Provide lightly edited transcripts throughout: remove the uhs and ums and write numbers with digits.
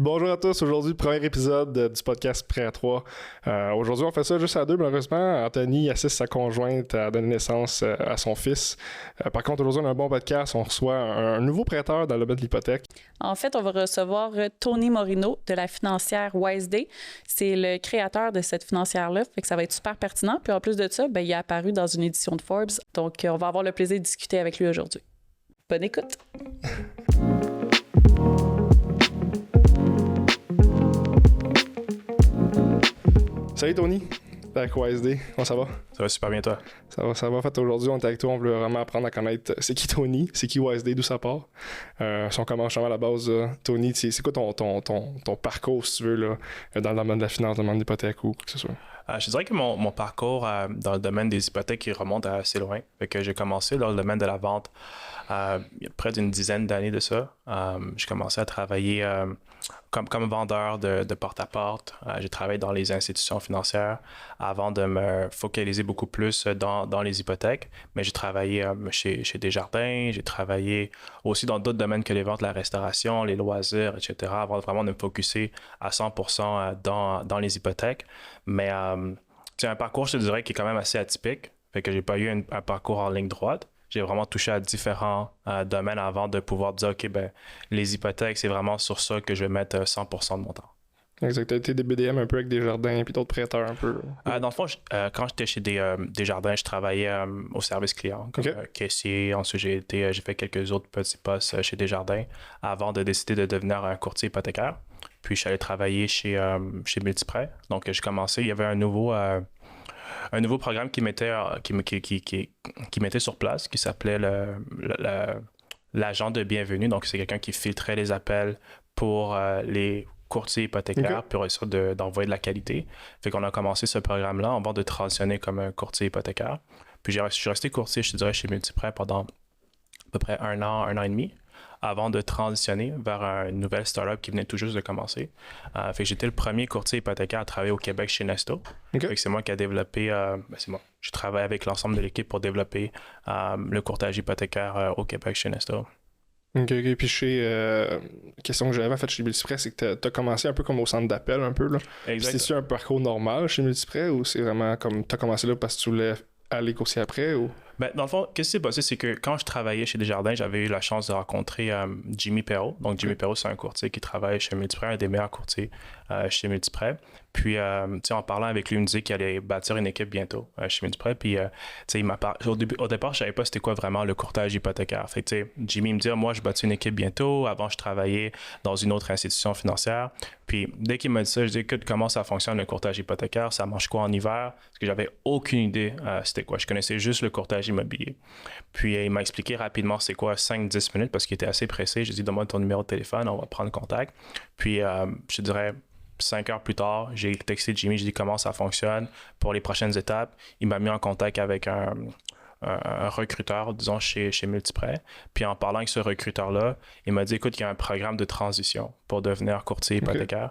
Bonjour à tous, aujourd'hui, premier épisode du podcast Prêt à 3. Aujourd'hui, on fait ça juste à deux, malheureusement. Anthony assiste sa conjointe à donner naissance à son fils. Par contre, aujourd'hui, on a un bon podcast. On reçoit un nouveau prêteur dans le domaine de l'hypothèque. En fait, on va recevoir Tony Morino de la financière WiseDay. C'est le créateur de cette financière-là, fait que ça va être super pertinent. Puis en plus de ça, il est apparu dans une édition de Forbes. Donc, on va avoir le plaisir de discuter avec lui aujourd'hui. Bonne écoute! Salut Tony, avec WiseDay, comment ça va? Ça va super bien toi? Ça va. En fait, aujourd'hui, on est avec toi, on veut vraiment apprendre à connaître c'est qui Tony, c'est qui WiseDay, d'où ça part. Si on commence à la base, Tony, c'est quoi ton parcours, si tu veux, là, dans le domaine de la finance, dans le domaine de l'hypothèque ou quoi que ce soit? Je dirais que mon parcours dans le domaine des hypothèques il remonte assez loin. Fait que j'ai commencé dans le domaine de la vente il y a près d'une dizaine d'années de ça. J'ai commencé à travailler comme vendeur de porte-à-porte. J'ai travaillé dans les institutions financières avant de me focaliser beaucoup plus dans les hypothèques. Mais j'ai travaillé chez Desjardins, j'ai travaillé aussi dans d'autres domaines que les ventes, la restauration, les loisirs, etc. Avant vraiment de me focusser à 100% dans les hypothèques. Mais c'est un parcours, je te dirais, qui est quand même assez atypique. Fait que j'ai pas eu un parcours en ligne droite. J'ai vraiment touché à différents domaines avant de pouvoir dire, OK, les hypothèques, c'est vraiment sur ça que je vais mettre 100% de mon temps. Exact. Tu as été des BDM un peu avec Desjardins puis d'autres prêteurs un peu. Dans le fond, quand j'étais chez Desjardins, je travaillais au service client comme caissier. Ensuite, j'ai fait quelques autres petits postes chez Desjardins avant de décider de devenir un courtier hypothécaire. Puis, je suis allé travailler chez Multiprêt. Donc, j'ai commencé. Il y avait un nouveau programme qui mettait sur place, qui s'appelait l'agent de bienvenue. Donc, c'est quelqu'un qui filtrait les appels pour les courtiers hypothécaires pour essayer d'envoyer de la qualité. Fait qu'on a commencé ce programme-là avant de transitionner comme un courtier hypothécaire. Puis, je suis resté courtier, je te dirais, chez Multiprêt pendant à peu près un an et demi, avant de transitionner vers une nouvelle startup qui venait tout juste de commencer. Fait que j'étais le premier courtier hypothécaire à travailler au Québec chez Nesto. Fait que c'est moi qui ai développé, c'est moi. Je travaille avec l'ensemble de l'équipe pour développer le courtage hypothécaire au Québec chez Nesto. OK. Puis question que j'avais en fait chez Multiprêt, c'est que tu as commencé un peu comme au centre d'appel un peu, là. C'était-tu un parcours normal chez Multiprêt ou c'est vraiment comme tu as commencé là parce que tu voulais aller courtier après ou... Dans le fond, qu'est-ce qui s'est passé, c'est que quand je travaillais chez Desjardins, j'avais eu la chance de rencontrer Jimmy Perrault. Donc, Jimmy Perrault, c'est un courtier qui travaille chez Multiprêt, un des meilleurs courtiers chez Multiprêt. Puis, en parlant avec lui, il me disait qu'il allait bâtir une équipe bientôt chez Multiprêt. Puis, il m'a parlé. Au départ, je savais pas c'était quoi vraiment le courtage hypothécaire. Fait que, Jimmy me dit, moi, je bâtis une équipe bientôt. Avant, je travaillais dans une autre institution financière. Puis, dès qu'il m'a dit ça, je dis, écoute, comment ça fonctionne le courtage hypothécaire? Ça marche quoi en hiver? Parce que j'avais aucune idée c'était quoi. Je connaissais juste le courtage immobilier. Puis, il m'a expliqué rapidement c'est quoi 5-10 minutes parce qu'il était assez pressé. J'ai dit, donne-moi ton numéro de téléphone, on va prendre contact. Puis, je dirais 5 heures plus tard, j'ai texté Jimmy, j'ai dit comment ça fonctionne pour les prochaines étapes. Il m'a mis en contact avec un recruteur, disons, chez Multiprêt. Puis en parlant avec ce recruteur-là, il m'a dit, écoute, il y a un programme de transition pour devenir courtier hypothécaire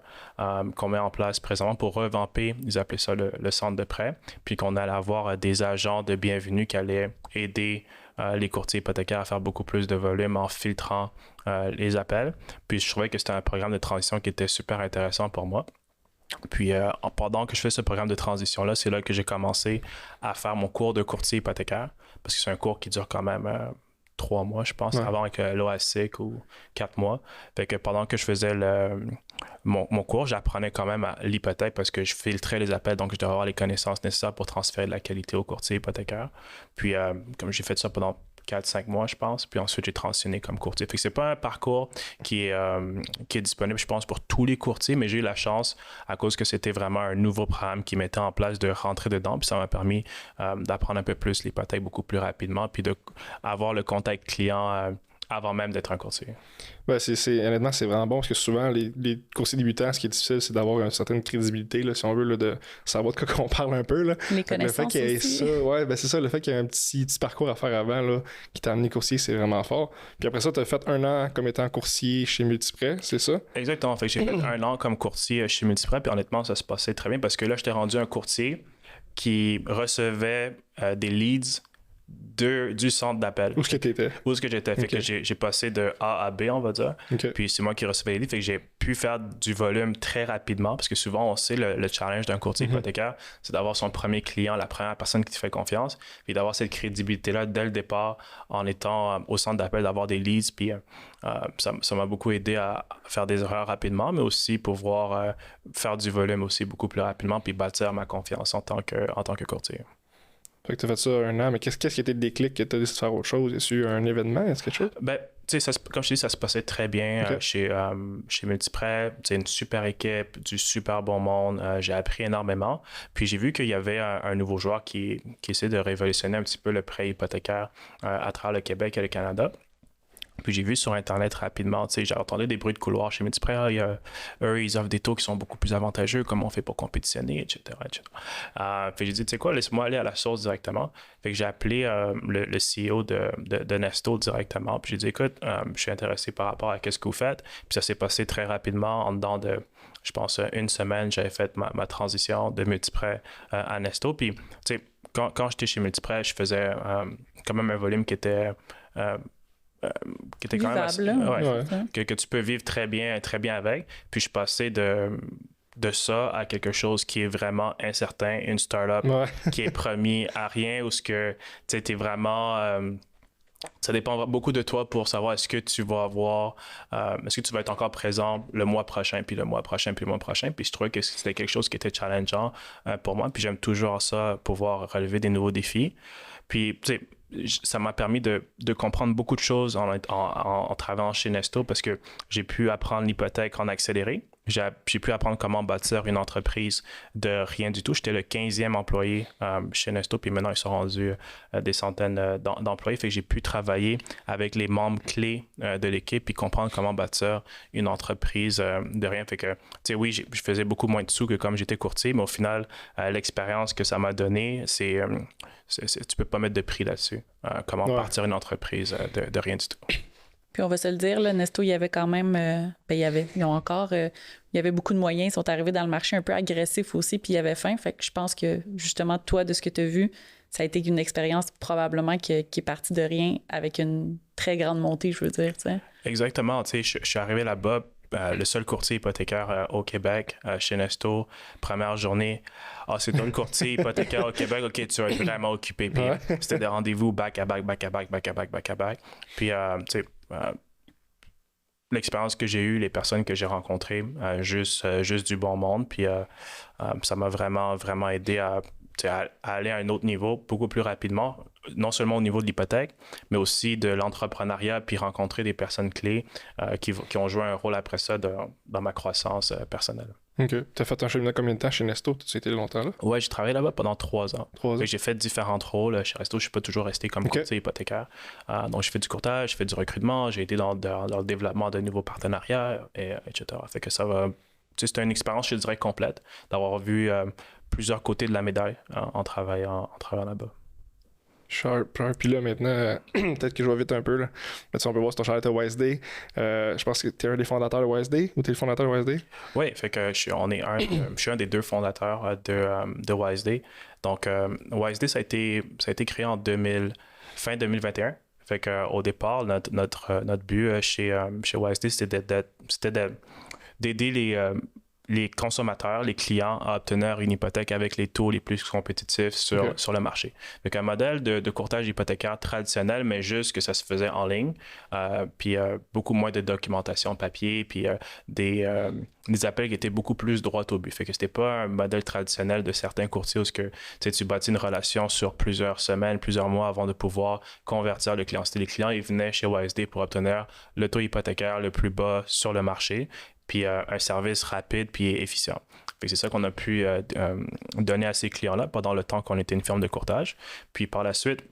qu'on met en place présentement pour revamper, ils appelaient ça le centre de prêt, puis qu'on allait avoir des agents de bienvenue qui allaient aider les courtiers hypothécaires à faire beaucoup plus de volume en filtrant les appels. Puis je trouvais que c'était un programme de transition qui était super intéressant pour moi. Puis pendant que je fais ce programme de transition-là, c'est là que j'ai commencé à faire mon cours de courtier hypothécaire, parce que c'est un cours qui dure quand même 3 mois, je pense, avant avec l'OASIC ou 4 mois. Fait que pendant que je faisais mon cours, j'apprenais quand même à l'hypothèque parce que je filtrais les appels, donc je devais avoir les connaissances nécessaires pour transférer de la qualité au courtier hypothécaire. Puis comme j'ai fait ça pendant 4-5 mois, je pense. Puis ensuite, j'ai transitionné comme courtier. Fait que c'est pas un parcours qui est disponible, je pense, pour tous les courtiers, mais j'ai eu la chance, à cause que c'était vraiment un nouveau programme qui mettait en place, de rentrer dedans. Puis ça m'a permis d'apprendre un peu plus l'hypothèque beaucoup plus rapidement, puis d'avoir le contact client avant même d'être un courtier. Honnêtement, c'est vraiment bon parce que souvent, les courtiers débutants, ce qui est difficile, c'est d'avoir une certaine crédibilité, là, si on veut, là, de savoir de quoi qu'on parle un peu. Là. Les connaissances le fait qu'il y ait aussi. c'est ça, le fait qu'il y ait un petit parcours à faire avant là, qui t'a amené coursier, c'est vraiment fort. Puis après ça, tu as fait 1 an comme étant coursier chez Multiprêt, c'est ça? Exactement. Fait que j'ai fait 1 an comme courtier chez Multiprêt, puis honnêtement, ça se passait très bien parce que là, j'étais rendu un courtier qui recevait des leads du centre d'appel. Où est-ce que tu étais? Où est-ce que j'étais. Fait que j'ai passé de A à B, on va dire. Puis c'est moi qui recevais les livres. Fait que j'ai pu faire du volume très rapidement parce que souvent, on sait le challenge d'un courtier hypothécaire, c'est d'avoir son premier client, la première personne qui te fait confiance, puis d'avoir cette crédibilité-là dès le départ en étant au centre d'appel, d'avoir des leads. Puis ça m'a beaucoup aidé à faire des erreurs rapidement, mais aussi pouvoir faire du volume aussi beaucoup plus rapidement puis bâtir ma confiance en tant que courtier. Fait que tu as fait ça un an, mais qu'est-ce qui était le déclic que tu as décidé de faire autre chose? Est-ce qu'il y a eu un événement? Est-ce quelque chose? Ben, tu sais, comme je te dis, ça se passait très bien chez Multiprêt. C'est une super équipe, du super bon monde. J'ai appris énormément. Puis j'ai vu qu'il y avait un nouveau joueur qui essaie de révolutionner un petit peu le prêt hypothécaire à travers le Québec et le Canada. Puis j'ai vu sur Internet rapidement, tu sais, j'ai entendu des bruits de couloir chez Multiprêt. Eux, ils offrent des taux qui sont beaucoup plus avantageux, comment on fait pour compétitionner, etc. Puis j'ai dit, tu sais quoi, laisse-moi aller à la source directement. Fait que j'ai appelé le CEO de Nesto directement. Puis j'ai dit, écoute, je suis intéressé par rapport à ce que vous faites. Puis ça s'est passé très rapidement, en dedans de, je pense, une semaine, j'avais fait ma transition de Multiprêt à Nesto. Puis, tu sais, quand j'étais chez Multiprêt, je faisais quand même un volume qui était quand même assez, que tu peux vivre très bien avec. Puis je suis passé de ça à quelque chose qui est vraiment incertain, une startup qui est promis à rien, ou ce que tu es vraiment... ça dépend beaucoup de toi pour savoir est-ce que tu vas être encore présent le mois prochain, puis le mois prochain, puis le mois prochain. Puis je trouvais que c'était quelque chose qui était challengeant pour moi. Puis j'aime toujours ça, pouvoir relever des nouveaux défis. Puis, tu sais, ça m'a permis de comprendre beaucoup de choses en travaillant chez Nesto parce que j'ai pu apprendre l'hypothèque en accéléré. J'ai pu apprendre comment bâtir une entreprise de rien du tout. J'étais le 15e employé chez Nesto, puis maintenant, ils sont rendus des centaines d'employés. Fait que j'ai pu travailler avec les membres clés de l'équipe puis comprendre comment bâtir une entreprise de rien. Fait que, tu sais, oui, je faisais beaucoup moins de sous que comme j'étais courtier, mais au final, l'expérience que ça m'a donnée, tu peux pas mettre de prix là-dessus. Comment partir une entreprise de rien du tout. Puis on va se le dire, là, Nesto, il y avait quand même... il y avait beaucoup de moyens. Ils sont arrivés dans le marché un peu agressifs aussi, puis il y avait faim. Fait que je pense que, justement, toi, de ce que tu as vu, ça a été une expérience probablement qui est partie de rien avec une très grande montée, je veux dire. T'sais. Exactement. Tu sais, je suis arrivé là-bas, le seul courtier hypothécaire au Québec, chez Nesto, première journée. C'est toi le courtier hypothécaire au Québec, OK, tu vas être vraiment occupé. Puis c'était des rendez-vous back à back. Puis, tu sais, l'expérience que j'ai eue, les personnes que j'ai rencontrées, juste du bon monde. Puis ça m'a vraiment, vraiment aidé à aller à un autre niveau beaucoup plus rapidement, non seulement au niveau de l'hypothèque, mais aussi de l'entrepreneuriat, puis rencontrer des personnes clés qui ont joué un rôle après ça dans ma croissance personnelle. OK. Tu as fait un cheminement combien de temps chez Nesto? Tu étais longtemps là? Ouais, j'ai travaillé là-bas pendant 3 ans. 3 ans. J'ai fait différents rôles. Chez Nesto, je ne suis pas toujours resté comme courtier hypothécaire. Donc, j'ai fait du courtage, j'ai fait du recrutement, j'ai été dans le développement de nouveaux partenariats, etc. Fait que ça va... C'était une expérience, je dirais, complète, d'avoir vu plusieurs côtés de la médaille en travaillant là-bas. Sharp. Puis là, maintenant, peut-être que je vais vite un peu, là. Mais on peut voir si ton chandail était WSD. Je pense que tu es un des fondateurs de WSD, ou tu es le fondateur de WSD? Oui, fait que je suis un des 2 fondateurs de WSD. Donc, WSD, ça a été créé en fin 2021. Fait qu'au départ, notre but chez WSD, c'était d'aider les consommateurs, les clients à obtenir une hypothèque avec les taux les plus compétitifs sur le marché. Donc, un modèle de courtage hypothécaire traditionnel, mais juste que ça se faisait en ligne, puis beaucoup moins de documentation papier, puis des appels qui étaient beaucoup plus droit au but. Fait que c'était pas un modèle traditionnel de certains courtiers où tu bâtis une relation sur plusieurs semaines, plusieurs mois avant de pouvoir convertir le client. C'était les clients, ils venaient chez WSD pour obtenir le taux hypothécaire le plus bas sur le marché, puis un service rapide puis efficient. Fait que c'est ça qu'on a pu donner à ces clients-là pendant le temps qu'on était une firme de courtage. Puis par la suite,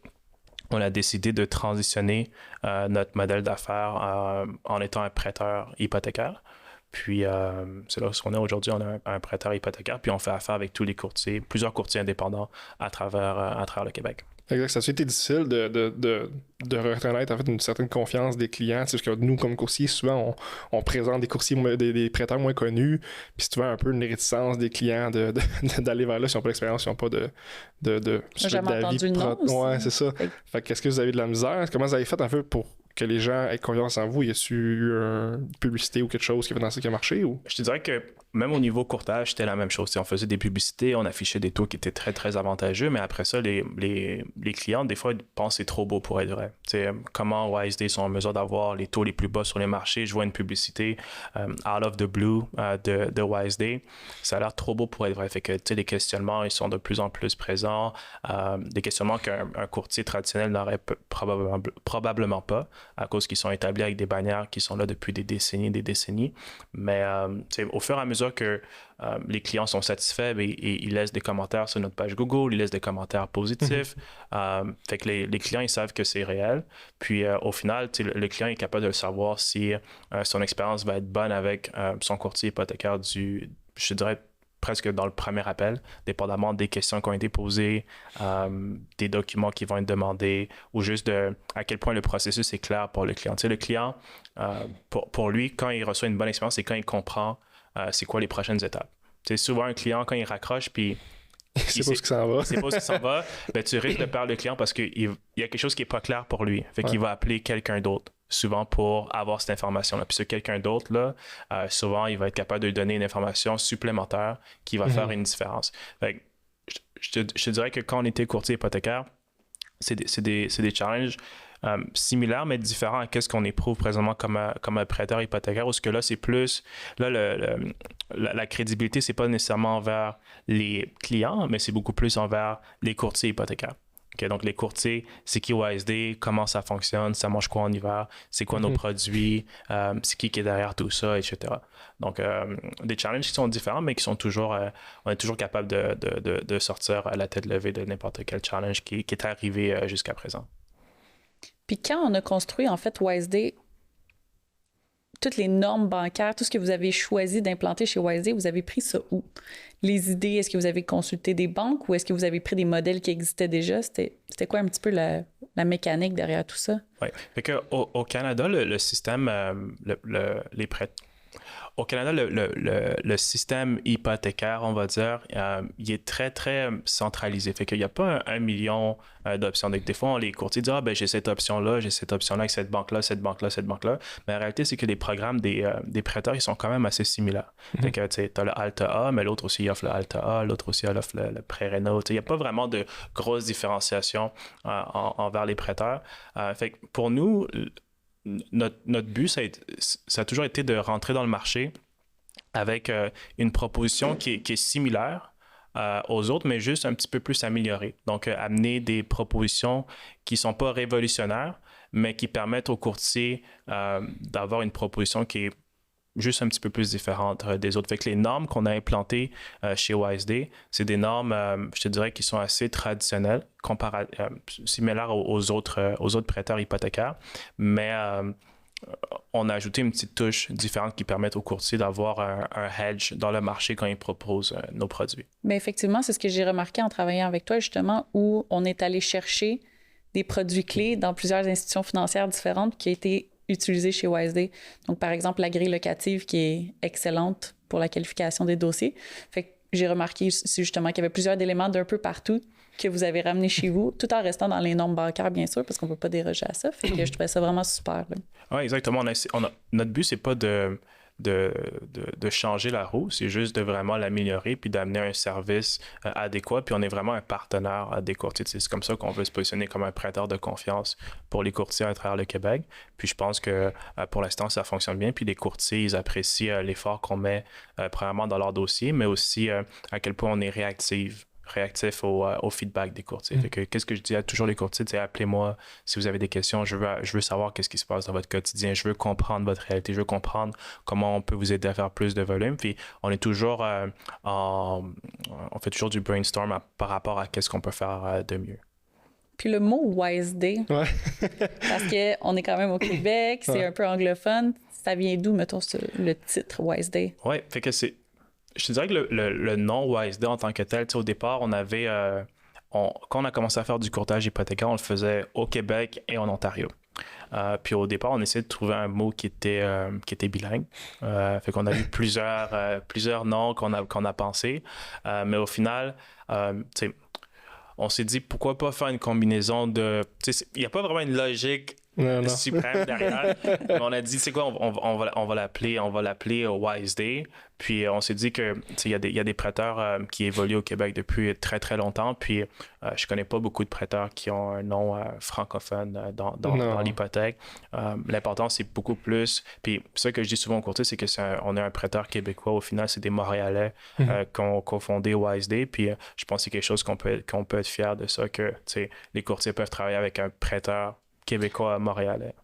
on a décidé de transitionner notre modèle d'affaires en étant un prêteur hypothécaire. Puis c'est là où on est aujourd'hui, on a un prêteur hypothécaire, puis on fait affaire avec tous les courtiers, plusieurs courtiers indépendants à travers le Québec. Exact. Ça a été difficile de reconnaître en fait une certaine confiance des clients. Parce que nous, comme coursiers, souvent, on présente des coursiers, des prêteurs moins connus. Puis c'est souvent un peu une réticence des clients d'aller vers là s'ils n'ont pas d'expérience, s'ils n'ont pas de J'ai jamais entendu le nom aussi. Ouais, c'est ça. Fait qu'est-ce que vous avez de la misère? Comment vous avez fait en fait pour que les gens aient confiance en vous? Y a-t-il eu une publicité ou quelque chose qui a fait dans ça qui a marché? Ou? Je te dirais que même au niveau courtage, c'était la même chose. On faisait des publicités, on affichait des taux qui étaient très, très avantageux, mais après ça, les clients, des fois, ils pensent que c'est trop beau pour être vrai. Comment WiseDay sont en mesure d'avoir les taux les plus bas sur les marchés? Je vois une publicité out of the blue de WiseDay. Ça a l'air trop beau pour être vrai. Fait que les questionnements, ils sont de plus en plus présents. Des questionnements qu'un courtier traditionnel n'aurait probablement pas, à cause qu'ils sont établis avec des bannières qui sont là depuis des décennies. Mais au fur et à mesure que les clients sont satisfaits, et ils laissent des commentaires sur notre page Google, ils laissent des commentaires positifs. Fait que les clients, ils savent que c'est réel. Puis au final, le client est capable de savoir si son expérience va être bonne avec son courtier hypothécaire je dirais, presque dans le premier appel, dépendamment des questions qui ont été posées, des documents qui vont être demandés, ou juste à quel point le processus est clair pour le client. Le client, pour lui, quand il reçoit une bonne expérience, c'est quand il comprend c'est quoi les prochaines étapes. Souvent, un client, quand il raccroche, puis c'est pas ce qui s'en va. C'est pas ce qui s'en va. Ben, tu risques de perdre le client parce qu'il y a quelque chose qui n'est pas clair pour lui. Fait qu'il va appeler quelqu'un d'autre, souvent pour avoir cette information-là. Puis ce quelqu'un d'autre, là, souvent, il va être capable de lui donner une information supplémentaire qui va faire une différence. Fait que je te dirais que quand on était courtier hypothécaire, c'est des challenges similaires, mais différents à ce qu'on éprouve présentement comme un prêteur hypothécaire, parce que là, c'est plus... Là, la crédibilité, c'est pas nécessairement envers les clients, mais c'est beaucoup plus envers les courtiers hypothécaires. Okay, donc, les courtiers, c'est qui WiseDay, comment ça fonctionne, ça mange quoi en hiver, c'est quoi nos produits, c'est qui est derrière tout ça, etc. Donc, des challenges qui sont différents, mais qui sont toujours... on est toujours capable de sortir à la tête levée de n'importe quel challenge qui est arrivé jusqu'à présent. Puis quand on a construit, en fait, WiseDay, toutes les normes bancaires, tout ce que vous avez choisi d'implanter chez WiseDay, vous avez pris ça où? Les idées, est-ce que vous avez consulté des banques ou est-ce que vous avez pris des modèles qui existaient déjà? C'était quoi un petit peu la mécanique derrière tout ça? Oui. Fait que au Canada, le système, les prêts... Au Canada, le système hypothécaire, on va dire, il est très, très centralisé. Fait qu'il n'y a pas un million d'options. Donc, des fois, les courtiers disent « Ah, ben j'ai cette option-là avec cette banque-là, cette banque-là, cette banque-là. » Mais en réalité, c'est que les programmes des prêteurs, ils sont quand même assez similaires. Fait que, tu as le Alta A, mais l'autre aussi, il offre le Alta A, l'autre aussi, il offre le prêt Réno. Il n'y a pas vraiment de grosse différenciation envers les prêteurs. Fait que pour nous... Notre but, ça a toujours été de rentrer dans le marché avec une proposition qui est similaire aux autres, mais juste un petit peu plus améliorée. Donc, amener des propositions qui ne sont pas révolutionnaires, mais qui permettent aux courtiers d'avoir une proposition qui est juste un petit peu plus différente des autres. Fait que les normes qu'on a implantées chez WiseDay, c'est des normes, je te dirais, qui sont assez traditionnelles, similaires aux autres prêteurs hypothécaires, mais on a ajouté une petite touche différente qui permet aux courtiers d'avoir un hedge dans le marché quand ils proposent nos produits. Bien, effectivement, c'est ce que j'ai remarqué en travaillant avec toi, justement, où on est allé chercher des produits clés dans plusieurs institutions financières différentes qui ont été utilisés chez WiseDay. Donc, par exemple, la grille locative qui est excellente pour la qualification des dossiers. Fait que j'ai remarqué justement qu'il y avait plusieurs éléments d'un peu partout que vous avez ramenés chez vous, tout en restant dans les normes bancaires, bien sûr, parce qu'on ne peut pas déroger à ça. Fait que je trouvais ça vraiment super. Oui, exactement. Notre but, c'est pas de changer la roue, c'est juste de vraiment l'améliorer puis d'amener un service adéquat. Puis on est vraiment un partenaire des courtiers. C'est comme ça qu'on veut se positionner comme un prêteur de confiance pour les courtiers à travers le Québec. Puis je pense que pour l'instant, ça fonctionne bien. Puis les courtiers, ils apprécient l'effort qu'on met premièrement dans leur dossier, mais aussi à quel point on est réactif au feedback des courtiers. Fait que, qu'est-ce que je dis à toujours les courtiers? Appelez-moi si vous avez des questions. Je veux savoir qu'est-ce qui se passe dans votre quotidien. Je veux comprendre votre réalité. Je veux comprendre comment on peut vous aider à faire plus de volume. Puis on est toujours on fait toujours du brainstorm par rapport à qu'est-ce qu'on peut faire de mieux. Puis le mot WiseDay, parce qu'on est quand même au Québec, c'est un peu anglophone. Ça vient d'où, mettons, le titre WiseDay? Oui, fait que je te dirais que le nom WiseDay en tant que tel, au départ, on quand on a commencé à faire du courtage hypothécaire, on le faisait au Québec et en Ontario. Puis au départ, on essayait de trouver un mot qui était bilingue. Fait qu'on a eu plusieurs noms qu'on a pensé. Mais au final, on s'est dit pourquoi pas faire une combinaison de... Il n'y a pas vraiment une logique suprême derrière. Mais on a dit, c'est quoi, on va l'appeler Wise Day. Puis on s'est dit que il y a des prêteurs qui évoluent au Québec depuis très très longtemps. Puis je connais pas beaucoup de prêteurs qui ont un nom francophone dans l'hypothèque. L'important c'est beaucoup plus. Puis ça que je dis souvent au courtier, c'est que on est un prêteur québécois. Au final, c'est des Montréalais qui ont fondé Wise Day. Puis je pense que c'est quelque chose qu'on peut être fier de ça, que les courtiers peuvent travailler avec un prêteur québécois montréalais.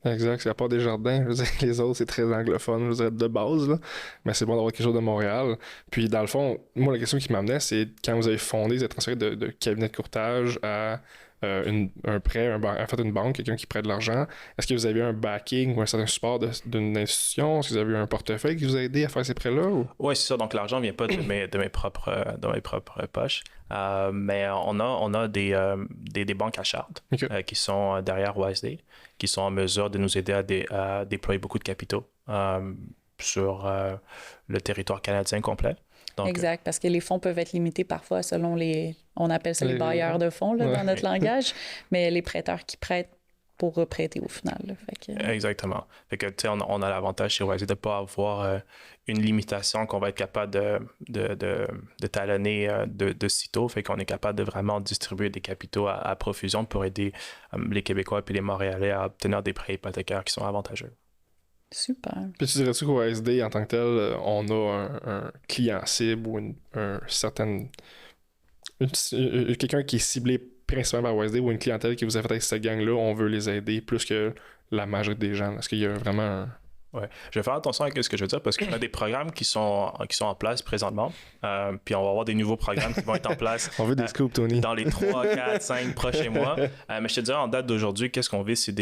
Exact, c'est à part Desjardins, je veux dire, les autres, c'est très anglophone, je veux dire, de base, là. Mais c'est bon d'avoir quelque chose de Montréal. Puis, dans le fond, moi, la question qui m'amenait, c'est quand vous avez fondé, vous avez transféré de cabinet de courtage à un prêt, en fait, une banque, quelqu'un qui prête de l'argent. Est-ce que vous avez un backing ou un certain support d'une institution? Est-ce que vous avez eu un portefeuille qui vous a aidé à faire ces prêts-là? Ou... Oui, c'est ça. Donc, l'argent ne vient pas de mes propres poches. Mais on a des banques à charte qui sont derrière Wise Day, qui sont en mesure de nous aider à déployer beaucoup de capitaux sur le territoire canadien complet. Donc, exact, parce que les fonds peuvent être limités parfois selon on appelle ça les bailleurs de fonds là, dans notre langage, mais les prêteurs qui prêtent pour reprêter au final. Là. Fait que... Exactement. Fait que, on a l'avantage chez Wise de ne pas avoir une limitation qu'on va être capable de talonner de sitôt. Fait qu'on est capable de vraiment distribuer des capitaux à profusion pour aider les Québécois et les Montréalais à obtenir des prêts hypothécaires qui sont avantageux. Super. Puis tu dirais-tu qu'au SD, en tant que tel, on a un client cible ou quelqu'un qui est ciblé principalement par WSD ou une clientèle qui vous a fait avec cette gang-là, on veut les aider plus que la majorité des gens? Est-ce qu'il y a vraiment un... Ouais. Je vais faire attention à ce que je veux dire parce qu'on a des programmes qui sont en place présentement. Puis on va avoir des nouveaux programmes qui vont être en place. On veut des scoops, Tony. Dans les 3, 4, 5 prochains mois. Mais je te dirais, en date d'aujourd'hui, qu'est-ce qu'on vit? C'est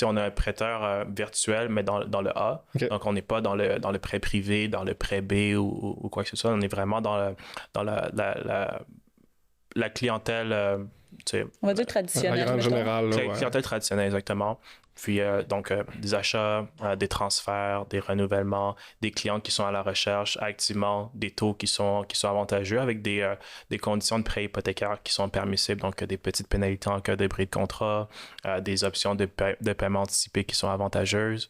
on a un prêteur virtuel, mais dans le A. Okay. Donc, on n'est pas dans le prêt privé, dans le prêt B ou quoi que ce soit. On est vraiment dans la clientèle... on va dire traditionnelle. La grande générale. Clientèle traditionnelle, exactement. Puis, des achats, des transferts, des renouvellements, des clients qui sont à la recherche activement, des taux qui sont avantageux avec des conditions de prêt hypothécaire qui sont permissibles, donc des petites pénalités en cas de bris de contrat, des options de paiement anticipé qui sont avantageuses,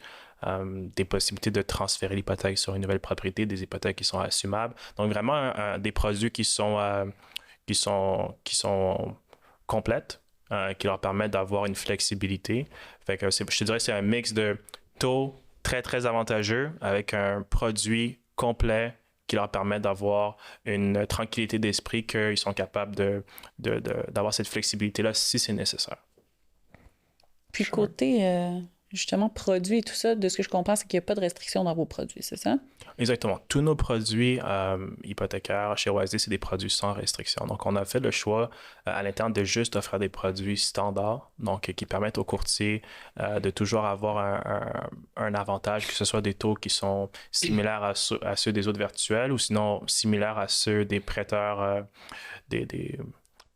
des possibilités de transférer l'hypothèque sur une nouvelle propriété, des hypothèques qui sont assumables. Donc, vraiment, des produits qui sont complètes. Qui leur permettent d'avoir une flexibilité. Fait que je te dirais que c'est un mix de taux très, très avantageux avec un produit complet qui leur permet d'avoir une tranquillité d'esprit qu'ils sont capables d'avoir cette flexibilité-là si c'est nécessaire. Puis côté, justement, produits et tout ça, de ce que je comprends, c'est qu'il n'y a pas de restriction dans vos produits, c'est ça? Exactement. Tous nos produits hypothécaires chez OASD, c'est des produits sans restriction. Donc, on a fait le choix à l'interne de juste offrir des produits standards, donc qui permettent aux courtiers de toujours avoir un avantage, que ce soit des taux qui sont similaires à ceux des autres virtuels ou sinon similaires à ceux des prêteurs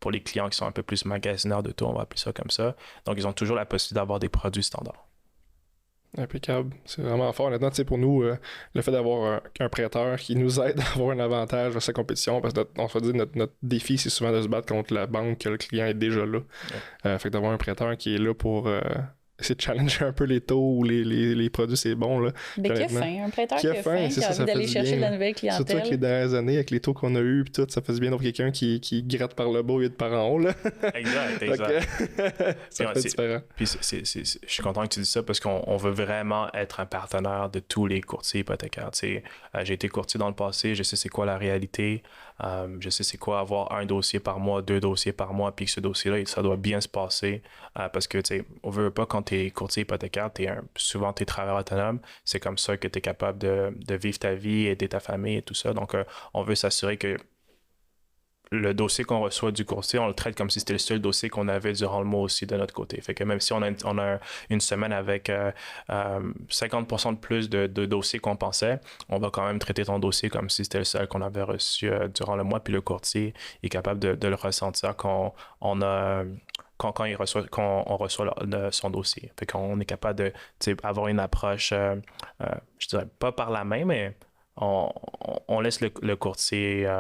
pour les clients qui sont un peu plus magasineurs de taux, on va appeler ça comme ça. Donc, ils ont toujours la possibilité d'avoir des produits standards. Impeccable. C'est vraiment fort. Honnêtement, pour nous, le fait d'avoir un prêteur qui nous aide à avoir un avantage dans sa compétition, parce que notre défi, c'est souvent de se battre contre la banque que le client est déjà là. Fait que d'avoir un prêteur qui est là pour essayer de challenger un peu les taux ou les produits, c'est bon. Là. Mais qui a faim, un prêteur qui a faim, qui a envie d'aller chercher de la nouvelle clientèle. Surtout avec les dernières années, avec les taux qu'on a eus, puis tout, ça fait du bien d'avoir quelqu'un qui gratte par le bas au lieu de par en haut. Là. Exact. Ça fait différent. Puis je suis content que tu dises ça parce qu'on veut vraiment être un partenaire de tous les courtiers hypothécaires. J'ai été courtier dans le passé, je sais c'est quoi la réalité, je sais c'est quoi avoir un dossier par mois, 2 dossiers par mois, puis que ce dossier-là, ça doit bien se passer parce que on veut pas quand t'es courtier hypothécaire, souvent t'es travailleur autonome, c'est comme ça que t'es capable de vivre ta vie, aider ta famille et tout ça. Donc, on veut s'assurer que le dossier qu'on reçoit du courtier, on le traite comme si c'était le seul dossier qu'on avait durant le mois aussi de notre côté. Fait que même si on a une semaine avec 50% de plus de dossiers qu'on pensait, on va quand même traiter ton dossier comme si c'était le seul qu'on avait reçu durant le mois. Puis le courtier est capable de le ressentir quand on reçoit son dossier. Fait qu'on est capable de avoir une approche, je dirais pas par la main, mais on laisse le courtier...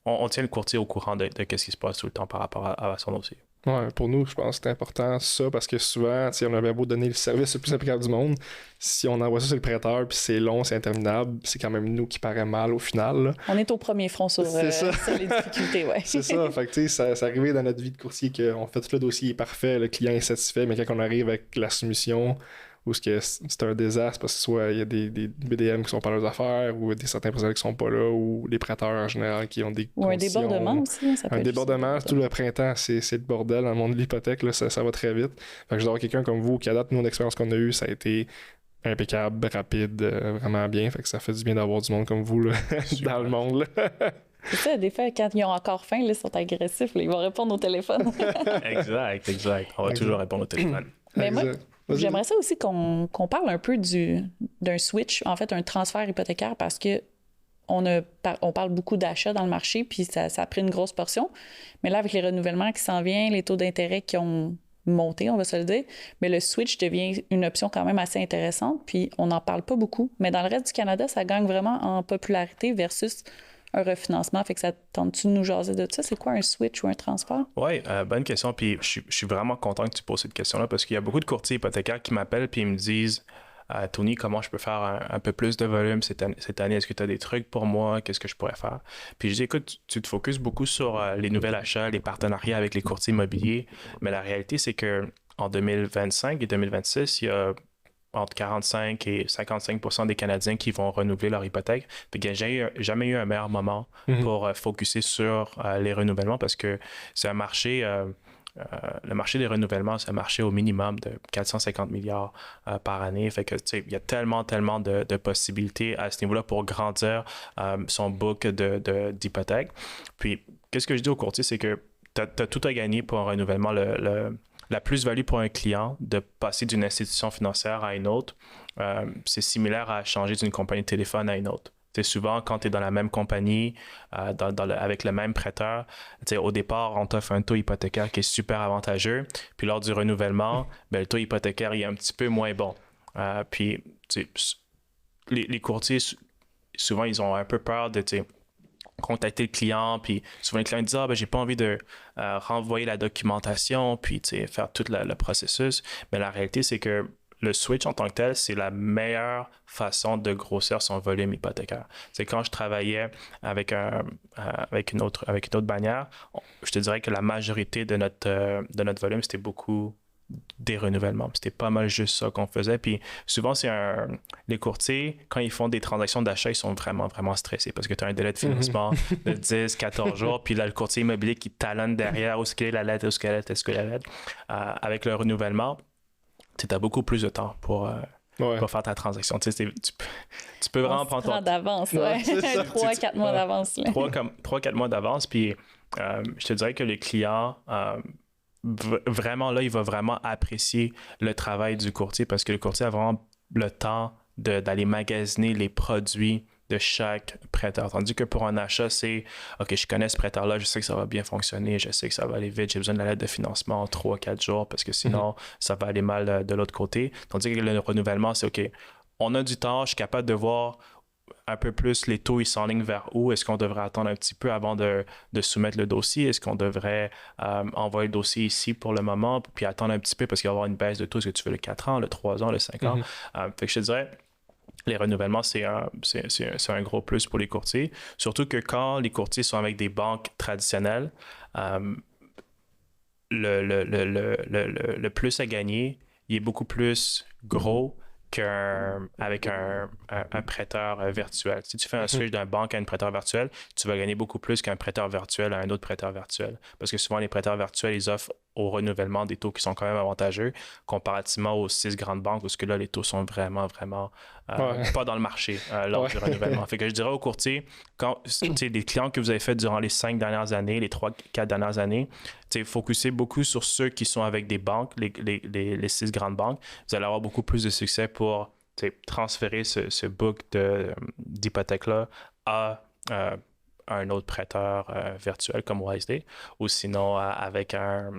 on tient le courtier au courant de ce qui se passe tout le temps par rapport à son dossier. Ouais, pour nous, je pense que c'est important ça parce que souvent, on avait beau donner le service le plus impeccable du monde, si on envoie ça sur le prêteur puis c'est long, c'est interminable, c'est quand même nous qui paraît mal au final. Là. On est au premier front sur les difficultés, ouais. C'est ça, fait que ça arrivé dans notre vie de courtier qu'on fait tout le dossier est parfait, le client est satisfait, mais quand on arrive avec la soumission, ou c'est un désastre parce que soit il y a des BDM qui sont pas leurs affaires ou certains professionnels qui sont pas là ou les prêteurs en général qui ont des ou un débordement aussi. Ça peut un débordement, tout le printemps, c'est le bordel dans le monde de l'hypothèque, là, ça va très vite. Fait que je dois avoir quelqu'un comme vous qui adapte nous l'expérience qu'on a eue, ça a été impeccable, rapide, vraiment bien. Fait que ça fait du bien d'avoir du monde comme vous là, dans le monde. Là. C'est ça, des fois, quand ils ont encore faim, là, ils sont agressifs, là, ils vont répondre au téléphone. Exact. On va toujours répondre au téléphone. Mais moi, j'aimerais ça aussi qu'on parle un peu d'un switch, en fait, un transfert hypothécaire, parce que on parle beaucoup d'achats dans le marché, puis ça a pris une grosse portion. Mais là, avec les renouvellements qui s'en viennent, les taux d'intérêt qui ont monté, on va se le dire, mais le switch devient une option quand même assez intéressante, puis on n'en parle pas beaucoup. Mais dans le reste du Canada, ça gagne vraiment en popularité versus un refinancement. Fait que ça tente-tu de nous jaser de ça? C'est quoi un switch ou un transfert? Oui, bonne question. Puis je suis vraiment content que tu poses cette question-là parce qu'il y a beaucoup de courtiers hypothécaires qui m'appellent puis ils me disent Tony, comment je peux faire un peu plus de volume cette année? Est-ce que tu as des trucs pour moi? Qu'est-ce que je pourrais faire? Puis je dis, écoute, tu te focuses beaucoup sur les nouvelles achats, les partenariats avec les courtiers immobiliers, mais la réalité, c'est que en 2025 et 2026, il y a entre 45 et 55% des Canadiens qui vont renouveler leur hypothèque. Fait qu'il n'y a jamais eu un meilleur moment pour focuser sur les renouvellements parce que c'est un marché... le marché des renouvellements, c'est un marché au minimum de 450 milliards par année. Fait que, il y a tellement de possibilités à ce niveau-là pour grandir son book d'hypothèque. Puis, qu'est-ce que je dis aux courtiers, c'est que tu as tout à gagner pour un renouvellement. La plus-value pour un client de passer d'une institution financière à une autre, c'est similaire à changer d'une compagnie de téléphone à une autre. Souvent, quand tu es dans la même compagnie, avec le même prêteur, au départ, on t'offre un taux hypothécaire qui est super avantageux. Puis lors du renouvellement, le taux hypothécaire est un petit peu moins bon. Puis les courtiers, souvent, ils ont un peu peur de contacter le client. Puis souvent, le client dit « j'ai pas envie de renvoyer la documentation, puis faire tout le processus. » Mais la réalité, c'est que le switch en tant que tel, c'est la meilleure façon de grossir son volume hypothécaire. C'est quand je travaillais avec une autre bannière, je te dirais que la majorité de notre volume, c'était beaucoup des renouvellements. C'était pas mal juste ça qu'on faisait. Puis souvent, les courtiers, quand ils font des transactions d'achat, ils sont vraiment, vraiment stressés parce que tu as un délai de financement de 10, 14 jours. Puis là, le courtier immobilier qui talonne derrière où est-ce qu'est la lettre, est-ce que la lettre. Avec le renouvellement, tu as beaucoup plus de temps pour faire ta transaction. Tu peux vraiment prendre ton temps d'avance, ouais. 3-4 mois d'avance. 3-4 mois d'avance. Puis je te dirais que le client, vraiment là, il va vraiment apprécier le travail du courtier parce que le courtier a vraiment le temps d'aller magasiner les produits de chaque prêteur. Tandis que pour un achat, c'est « OK, je connais ce prêteur-là, je sais que ça va bien fonctionner, je sais que ça va aller vite, j'ai besoin de la lettre de financement en 3-4 jours parce que sinon, ça va aller mal de l'autre côté. » Tandis que le renouvellement, c'est « OK, on a du temps, je suis capable de voir un peu plus les taux, ils s'enlignent vers où? Est-ce qu'on devrait attendre un petit peu avant de soumettre le dossier? Est-ce qu'on devrait envoyer le dossier ici pour le moment puis attendre un petit peu parce qu'il va y avoir une baisse de taux? Est-ce que tu veux le 4 ans, le 3 ans, le 5 ans? Fait que je te dirais, les renouvellements, c'est un gros plus pour les courtiers. Surtout que quand les courtiers sont avec des banques traditionnelles, le plus à gagner, il est beaucoup plus gros qu'avec un prêteur virtuel. Si tu fais un switch d'un banque à un prêteur virtuel, tu vas gagner beaucoup plus qu'un prêteur virtuel à un autre prêteur virtuel. Parce que souvent, les prêteurs virtuels, ils offrent au renouvellement des taux qui sont quand même avantageux comparativement aux 6 grandes banques où là, les taux sont vraiment pas dans le marché lors du renouvellement. Fait que je dirais aux courtiers, quand les clients que vous avez fait durant les 5 dernières années, les 3-4 dernières années, focussez beaucoup sur ceux qui sont avec des banques, les 6 grandes banques. Vous allez avoir beaucoup plus de succès pour transférer ce book d'hypothèque-là à un autre prêteur virtuel comme WiseDay ou sinon avec un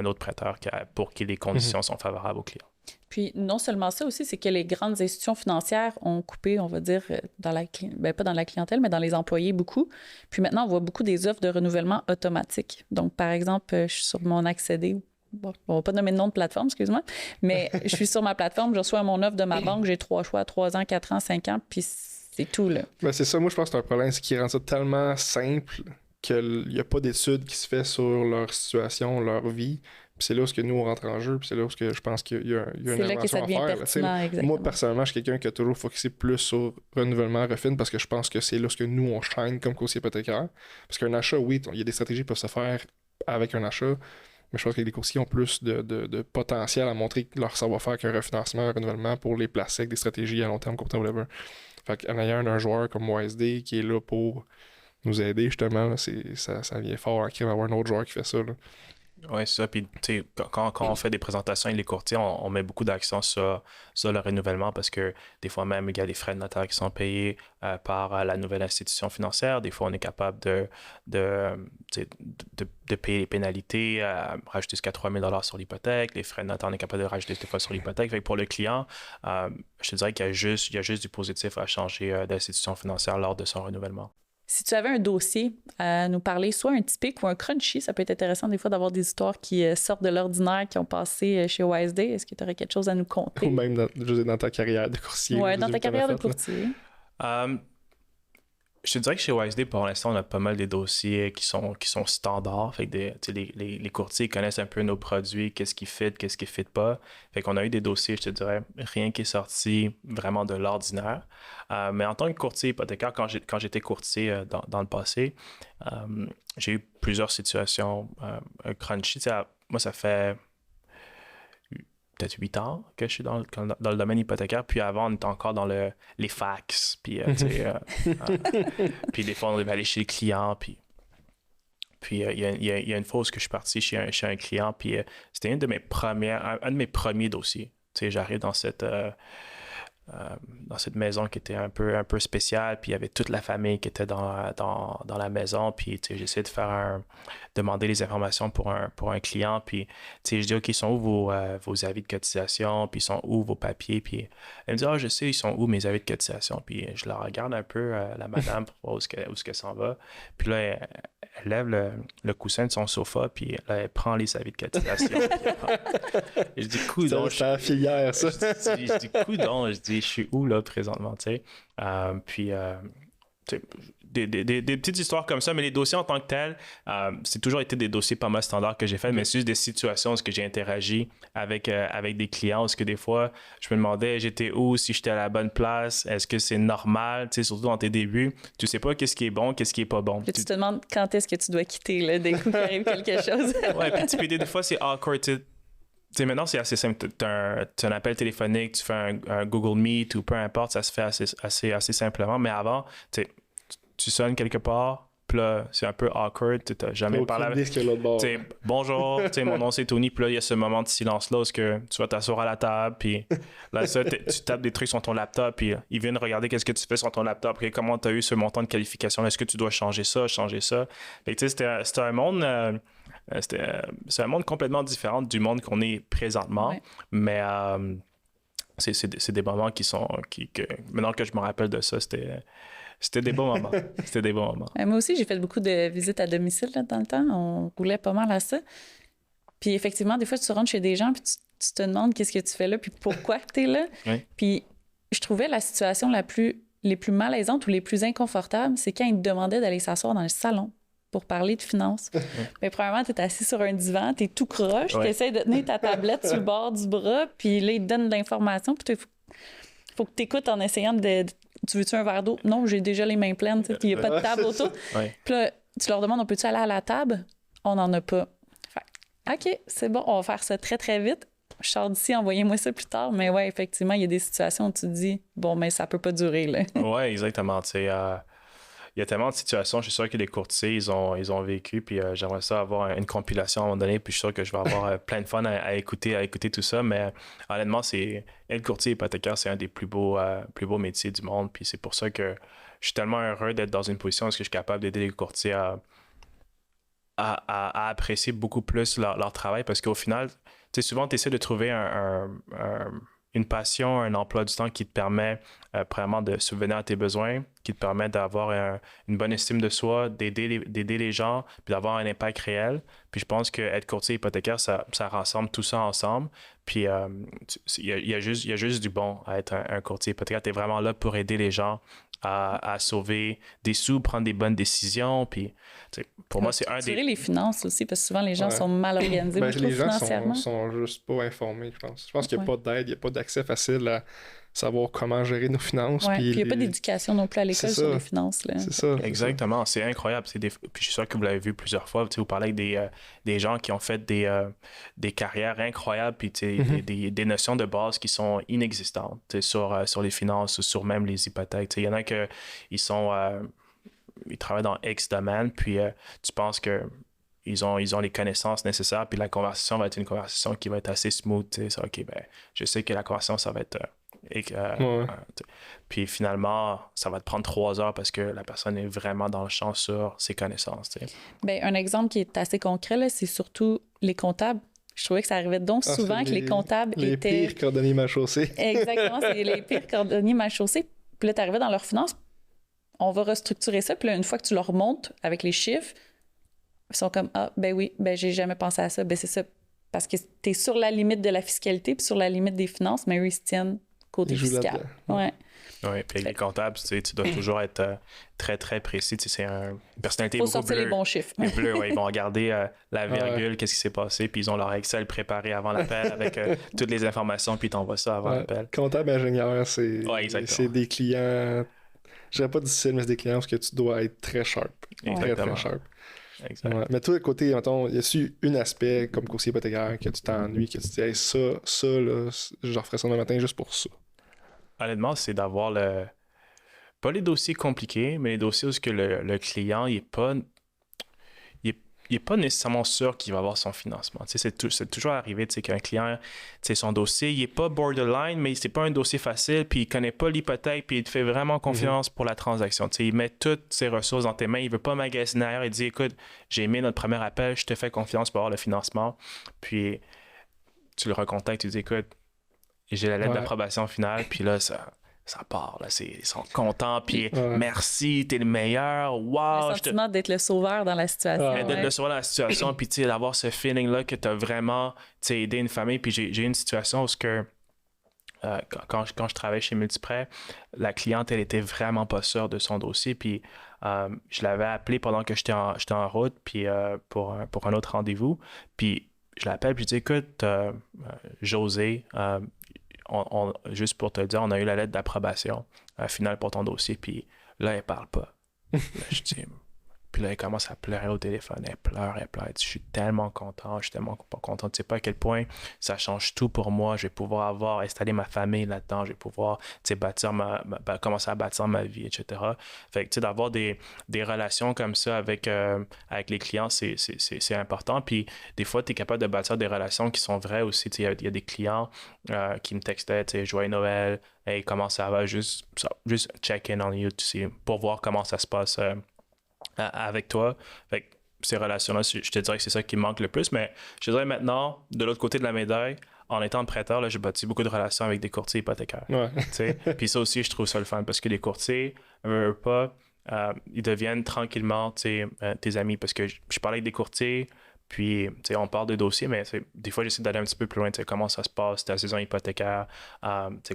autre prêteur pour qui les conditions sont favorables aux clients. Puis non seulement ça aussi, c'est que les grandes institutions financières ont coupé, on va dire, pas dans la clientèle, mais dans les employés beaucoup. Puis maintenant, on voit beaucoup des offres de renouvellement automatique. Donc, par exemple, je suis sur mon accédé. Bon, on va pas nommer de nom de plateforme, excuse-moi, mais je suis sur ma plateforme, je reçois mon offre de ma banque, j'ai 3 choix, 3 ans, 4 ans, 5 ans, puis c'est tout, là. Ben c'est ça, moi je pense que c'est un problème, c'est qu'ils rendent ça tellement simple qu'il n'y a pas d'études qui se fait sur leur situation, leur vie, puis c'est là où nous on rentre en jeu, puis c'est là où je pense qu'il y a une invention à faire. Moi personnellement, je suis quelqu'un qui a toujours focusé plus sur renouvellement, refine, parce que je pense que c'est là où nous on shine comme courtier hypothécaire, parce qu'un achat, oui, il y a des stratégies qui peuvent se faire avec un achat. Mais je pense que les courtiers ont plus de potentiel à montrer leur savoir-faire qu'un refinancement, un renouvellement pour les placer avec des stratégies à long terme, court terme, whatever. Fait qu'en ayant un joueur comme WiseDay qui est là pour nous aider, justement, là, ça vient fort à avoir un autre joueur qui fait ça. Oui, c'est ça. Puis, tu sais, quand on fait des présentations avec les courtiers, on met beaucoup d'accent sur le renouvellement parce que des fois même, il y a des frais de notaire qui sont payés par la nouvelle institution financière. Des fois, on est capable de payer les pénalités, rajouter jusqu'à 3 000 sur l'hypothèque. Les frais de notaire, on est capable de rajouter des fois sur l'hypothèque. Fait que pour le client, je te dirais qu'il y a juste du positif à changer d'institution financière lors de son renouvellement. Si tu avais un dossier à nous parler, soit un typique ou un crunchy, ça peut être intéressant des fois d'avoir des histoires qui sortent de l'ordinaire, qui ont passé chez WiseDay. Est-ce que tu aurais quelque chose à nous conter? Ou même dans ta carrière de courtier. Oui, dans ta carrière de courtier. Je te dirais que chez WiseDay, pour l'instant, on a pas mal des dossiers qui sont standards. Fait que les courtiers connaissent un peu nos produits, qu'est-ce qui fit, qu'est-ce qui fit pas. Fait qu'on a eu des dossiers, je te dirais, rien qui est sorti vraiment de l'ordinaire. Mais en tant que courtier hypothécaire, quand j'étais courtier dans le passé, j'ai eu plusieurs situations crunchy. Moi, ça fait peut-être 8 ans que je suis dans le domaine hypothécaire. Puis avant, on était encore dans les fax. Puis, puis des fois, on devait aller chez le client. Puis il y a une fois où je suis parti chez un client. Puis c'était un de mes premiers dossiers. Tu sais, j'arrive dans cette maison qui était un peu spéciale, puis il y avait toute la famille qui était dans la maison, puis j'essayais de demander les informations pour un client, puis je dis « OK, ils sont où vos avis de cotisation, puis ils sont où vos papiers », puis elle me dit « Ah, je sais, ils sont où mes avis de cotisation », puis je la regarde un peu, la madame, pour voir où est-ce qu'elle s'en va, puis là, elle lève le coussin de son sofa, puis là, elle prend les avis de cotisation. Et je dis, coudonc. C'est la filière, ça. Je dis, coudonc. Je dis, je suis où, là, présentement, tu sais. Puis, des petites histoires comme ça, mais les dossiers en tant que tels, c'est toujours été des dossiers pas mal standards que j'ai fait, mais c'est juste des situations où j'ai interagi avec des clients, où que des fois, je me demandais j'étais où, si j'étais à la bonne place, est-ce que c'est normal, tu sais, surtout dans tes débuts, tu sais pas qu'est-ce qui est bon, qu'est-ce qui est pas bon. Puis tu te demandes quand est-ce que tu dois quitter, là, d'un coup qu'il arrive quelque chose. Ouais, puis des fois, c'est awkward, tu sais, maintenant, c'est assez simple. Tu as un appel téléphonique, tu fais un Google Meet ou peu importe, ça se fait assez simplement. Mais avant, tu sonnes quelque part, puis là, c'est un peu awkward. Tu n'as jamais parlé avec... Bonjour, mon nom c'est Tony, puis là, il y a ce moment de silence-là où tu vas t'asseoir à la table, puis là, tu tapes des trucs sur ton laptop, puis ils viennent regarder qu'est-ce que tu fais sur ton laptop, puis comment tu as eu ce montant de qualification. Est-ce que tu dois changer ça? Fait que, c'était un monde... c'est un monde complètement différent du monde qu'on est présentement, ouais. Mais c'est des moments maintenant que je me rappelle de ça, c'était des bons moments. C'était des bons moments. Moi aussi, j'ai fait beaucoup de visites à domicile là, dans le temps. On roulait pas mal à ça. Puis effectivement, des fois, tu rentres chez des gens puis tu te demandes qu'est-ce que tu fais là puis pourquoi tu es là. Oui. Puis je trouvais la situation les plus malaisantes ou les plus inconfortables, c'est quand ils te demandaient d'aller s'asseoir dans le salon pour parler de finances. Mais premièrement, tu es assis sur un divan, tu es tout croche, tu essaies de tenir ta tablette sur le bord du bras, puis là, ils te donnent de l'information, puis il faut que tu écoutes en essayant de... Tu veux-tu un verre d'eau? Non, j'ai déjà les mains pleines, puis il n'y a pas de table autour. Puis là, tu leur demandes, on peut-tu aller à la table? On n'en a pas. OK, c'est bon, on va faire ça très, très vite. Je sors d'ici, envoyez-moi ça plus tard. Mais ouais, effectivement, il y a des situations où tu te dis, bon, mais ça peut pas durer, là. Oui, exactement. Tu sais, il y a tellement de situations, je suis sûr que les courtiers, ils ont vécu, puis j'aimerais ça avoir une compilation à un moment donné, puis je suis sûr que je vais avoir plein de fun à écouter tout ça, mais honnêtement, être courtier hypothécaire, c'est un des plus beaux métiers du monde, puis c'est pour ça que je suis tellement heureux d'être dans une position où je suis capable d'aider les courtiers à apprécier beaucoup plus leur travail, parce qu'au final, tu sais, souvent, tu essaies de trouver une passion, un emploi du temps qui te permet premièrement de subvenir à tes besoins, qui te permet d'avoir une bonne estime de soi, d'aider les gens, puis d'avoir un impact réel. Puis je pense qu'être courtier hypothécaire, ça rassemble tout ça ensemble. Puis il y a juste du bon à être un courtier hypothécaire. Tu es vraiment là pour aider les gens à sauver des sous, prendre des bonnes décisions. Puis pour moi, c'est un des... les finances aussi, parce que souvent, les gens sont mal organisés, Ben, je trouve, les gens financièrement. sont juste pas informés, je pense. Je pense qu'il n'y a pas d'aide, il n'y a pas d'accès facile à savoir comment gérer nos finances. Ouais, puis il n'y a les... pas d'éducation non plus à l'école sur les finances. Là. C'est ça. Exactement, c'est incroyable. Puis je suis sûr que vous l'avez vu plusieurs fois. Vous parlez avec des gens qui ont fait des carrières incroyables, puis des notions de base qui sont inexistantes sur les finances ou sur même les hypothèques. Il y en a qui ils travaillent dans X domaine, puis tu penses que ils ont les connaissances nécessaires, puis la conversation va être une conversation qui va être assez smooth. Ça, OK, ben, je sais que la conversation, ça va être... puis finalement, ça va te prendre 3 heures parce que la personne est vraiment dans le champ sur ses connaissances. Ben, un exemple qui est assez concret, là, c'est surtout les comptables. Je trouvais que ça arrivait donc souvent que les comptables étaient... Les pires cordonniers mal chaussés. Exactement, c'est les pires cordonniers mal chaussés. Puis là, tu arrivais dans leurs finances, on va restructurer ça. Puis là, une fois que tu leur remontes avec les chiffres, ils sont comme « Ah, ben oui, ben j'ai jamais pensé à ça. » Ben c'est ça, parce que tu es sur la limite de la fiscalité puis sur la limite des finances, mais eux, ils se tiennent côté fiscal. Ouais. Oui, puis avec les comptables, tu dois toujours être très, très précis. C'est une personnalité beaucoup bleue. Il faut sortir les bons chiffres. Les bleus, ils vont regarder la virgule, qu'est-ce qui s'est passé, puis ils ont leur Excel préparé avant l'appel avec toutes les informations, puis ils t'envoient ça avant l'appel. Comptable ingénieur, c'est des clients... Je dirais pas difficile, mais c'est des clients parce que tu dois être très sharp. Très, très sharp. Exact. Ouais. Mais toi, de côté, mettons, y a-tu un aspect comme courtier hypothécaire que tu t'ennuies, que tu te dis hey, ça, là, je referais ça demain matin juste pour ça? Honnêtement, c'est d'avoir pas les dossiers compliqués, mais les dossiers où le client il est pas nécessairement sûr qu'il va avoir son financement. C'est toujours arrivé qu'un client, son dossier, il est pas borderline, mais c'est pas un dossier facile, puis il connaît pas l'hypothèque, puis il te fait vraiment confiance pour la transaction. Il met toutes ses ressources dans tes mains, il veut pas magasiner ailleurs, il dit écoute, j'ai aimé notre premier appel, je te fais confiance pour avoir le financement. Puis tu le recontactes, tu dis écoute, j'ai la lettre d'approbation finale, puis là, ça part, là, ils sont contents, puis merci, t'es le meilleur, wow! Le sentiment d'être le sauveur dans la situation. D'être le sauveur dans la situation, puis d'avoir ce feeling-là que t'as vraiment aidé une famille. Puis j'ai eu une situation où quand je travaillais chez Multiprêt, la cliente, elle était vraiment pas sûre de son dossier, puis je l'avais appelée pendant que j'étais en route, puis pour un autre rendez-vous, puis je l'appelle, puis je dis écoute, José, juste pour te le dire, on a eu la lettre d'approbation finale pour ton dossier, puis là, elle parle pas. Là, je dis, puis là, elle commence à pleurer au téléphone. Elle pleure. Elle dit, je suis tellement content, je suis tellement pas content. Tu sais pas à quel point ça change tout pour moi. Je vais pouvoir installer ma famille là-dedans. Je vais pouvoir, commencer à bâtir ma vie, etc. Fait que, tu sais, d'avoir des relations comme ça avec les clients, c'est important. Puis, des fois, tu es capable de bâtir des relations qui sont vraies aussi. Tu sais, il y a des clients qui me textaient, tu sais, joyeux Noël, et comment ça va, juste check in on you, tu sais, pour voir comment ça se passe avec toi. Fait que ces relations-là, je te dirais que c'est ça qui me manque le plus, mais je te dirais maintenant, de l'autre côté de la médaille, en étant prêteur, là, j'ai bâti beaucoup de relations avec des courtiers hypothécaires. Puis ça aussi, je trouve ça le fun, parce que les courtiers, ils deviennent tranquillement tes amis, parce que je parlais avec des courtiers, puis on parle de dossiers, mais des fois, j'essaie d'aller un petit peu plus loin. Comment ça se passe, ta saison hypothécaire,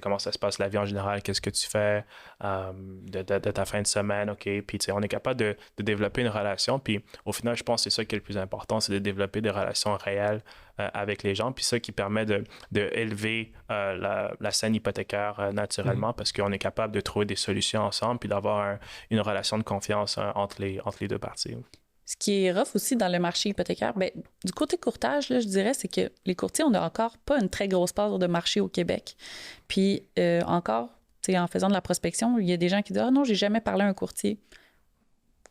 comment ça se passe la vie en général, qu'est-ce que tu fais de ta fin de semaine, OK? Puis on est capable de développer une relation. Puis au final, je pense que c'est ça qui est le plus important, c'est de développer des relations réelles avec les gens. Puis ça qui permet de élever la scène hypothécaire naturellement, parce qu'on est capable de trouver des solutions ensemble, puis d'avoir une relation de confiance entre les deux parties. Ce qui est rough aussi dans le marché hypothécaire, ben, du côté courtage, là, je dirais, c'est que les courtiers, on n'a encore pas une très grosse part de marché au Québec. Puis encore, en faisant de la prospection, il y a des gens qui disent « Ah non, j'ai jamais parlé à un courtier. »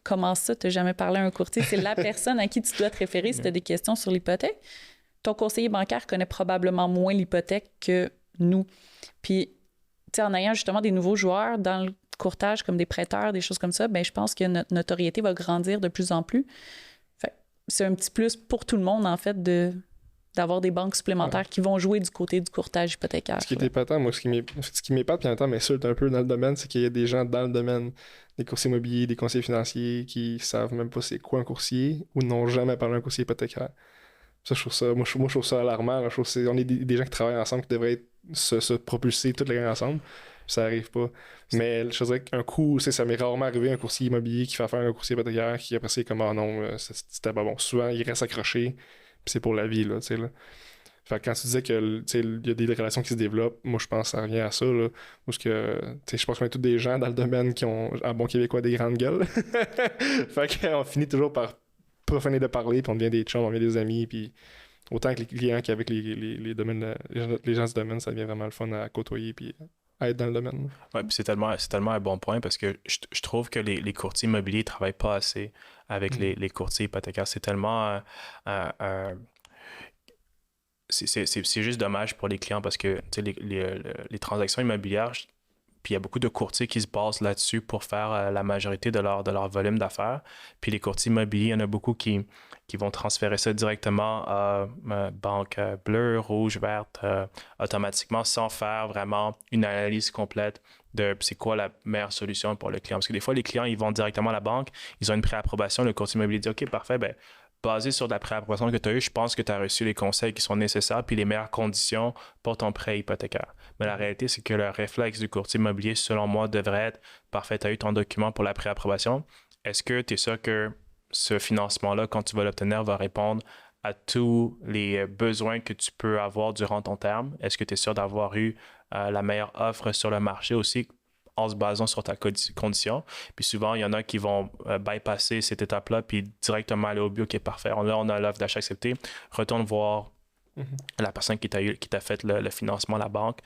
Comment ça, tu n'as jamais parlé à un courtier? C'est la personne à qui tu dois te référer si tu as des questions sur l'hypothèque. Ton conseiller bancaire connaît probablement moins l'hypothèque que nous. Puis, en ayant justement des nouveaux joueurs dans le courtage comme des prêteurs, des choses comme ça, ben je pense que notre notoriété va grandir de plus en plus. Fait, c'est un petit plus pour tout le monde, en fait, d'avoir des banques supplémentaires qui vont jouer du côté du courtage hypothécaire. Ce qui est épatant, moi, ce qui m'épate, puis en même temps m'insulte un peu dans le domaine, c'est qu'il y a des gens dans le domaine, des courtiers immobiliers, des conseillers financiers, qui savent même pas c'est quoi un courtier ou n'ont jamais parlé à un courtier hypothécaire. Ça, moi, je trouve ça alarmant. Là. Je trouve on est des gens qui travaillent ensemble, qui devraient se propulser toutes les gens ensemble. Ça arrive pas. Mais je dirais qu'un coup, ça m'est rarement arrivé un courtier immobilier qui fait affaire à un courtier hypothécaire qui après c'est comme ah non, c'était pas bon. Souvent, il reste accroché, puis c'est pour la vie, là, tu sais, là. Fait que quand tu disais que il y a des relations qui se développent, moi je pense que ça revient à ça, là. Parce que je pense qu'on est tous des gens dans le domaine qui ont, en bon québécois, des grandes gueules. Fait qu'on finit toujours par pas finir de parler, puis on devient des chums, on devient des amis, puis autant avec les clients qu'avec les domaines, les gens du domaine, ça devient vraiment le fun à côtoyer, puis à être dans le domaine. Oui, puis c'est tellement un bon point parce que je trouve que les courtiers immobiliers ne travaillent pas assez avec les courtiers hypothécaires. C'est tellement c'est juste dommage pour les clients parce que les transactions immobilières, puis il y a beaucoup de courtiers qui se basent là-dessus pour faire la majorité de leur volume d'affaires. Puis les courtiers immobiliers, il y en a beaucoup qui vont transférer ça directement à banque bleue, rouge, verte, automatiquement sans faire vraiment une analyse complète de c'est quoi la meilleure solution pour le client. Parce que des fois, les clients, ils vont directement à la banque, ils ont une préapprobation, le courtier immobilier dit « OK, parfait, ben basé sur la préapprobation que tu as eue, je pense que tu as reçu les conseils qui sont nécessaires puis les meilleures conditions pour ton prêt hypothécaire. » Mais la réalité, c'est que le réflexe du courtier immobilier, selon moi, devrait être « Parfait, tu as eu ton document pour la préapprobation. Est-ce que tu es sûr que ce financement-là, quand tu vas l'obtenir, va répondre à tous les besoins que tu peux avoir durant ton terme? Est-ce que tu es sûr d'avoir eu la meilleure offre sur le marché aussi en se basant sur ta condition? Puis souvent, il y en a qui vont bypasser cette étape-là puis directement aller au but, OK, parfait. Là, on a l'offre d'achat acceptée. Retourne voir la personne qui t'a fait le financement, la banque.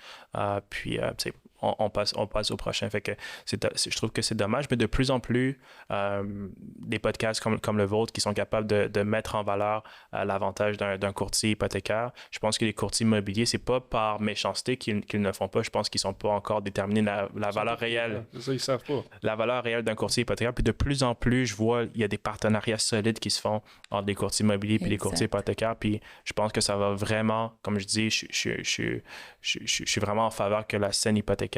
Puis, tu sais, on passe au prochain. Fait que je trouve que c'est dommage, mais de plus en plus, des podcasts comme le vôtre qui sont capables de mettre en valeur l'avantage d'un courtier hypothécaire. Je pense que les courtiers immobiliers, c'est pas par méchanceté qu'ils ne font pas. Je pense qu'ils sont pas encore déterminés la valeur réelle. C'est ça, ils savent pas. La valeur réelle d'un courtier hypothécaire. Puis de plus en plus, je vois, il y a des partenariats solides qui se font entre les courtiers immobiliers et les courtiers hypothécaires. Puis je pense que ça va vraiment, comme je dis, je suis vraiment en faveur que la scène hypothécaire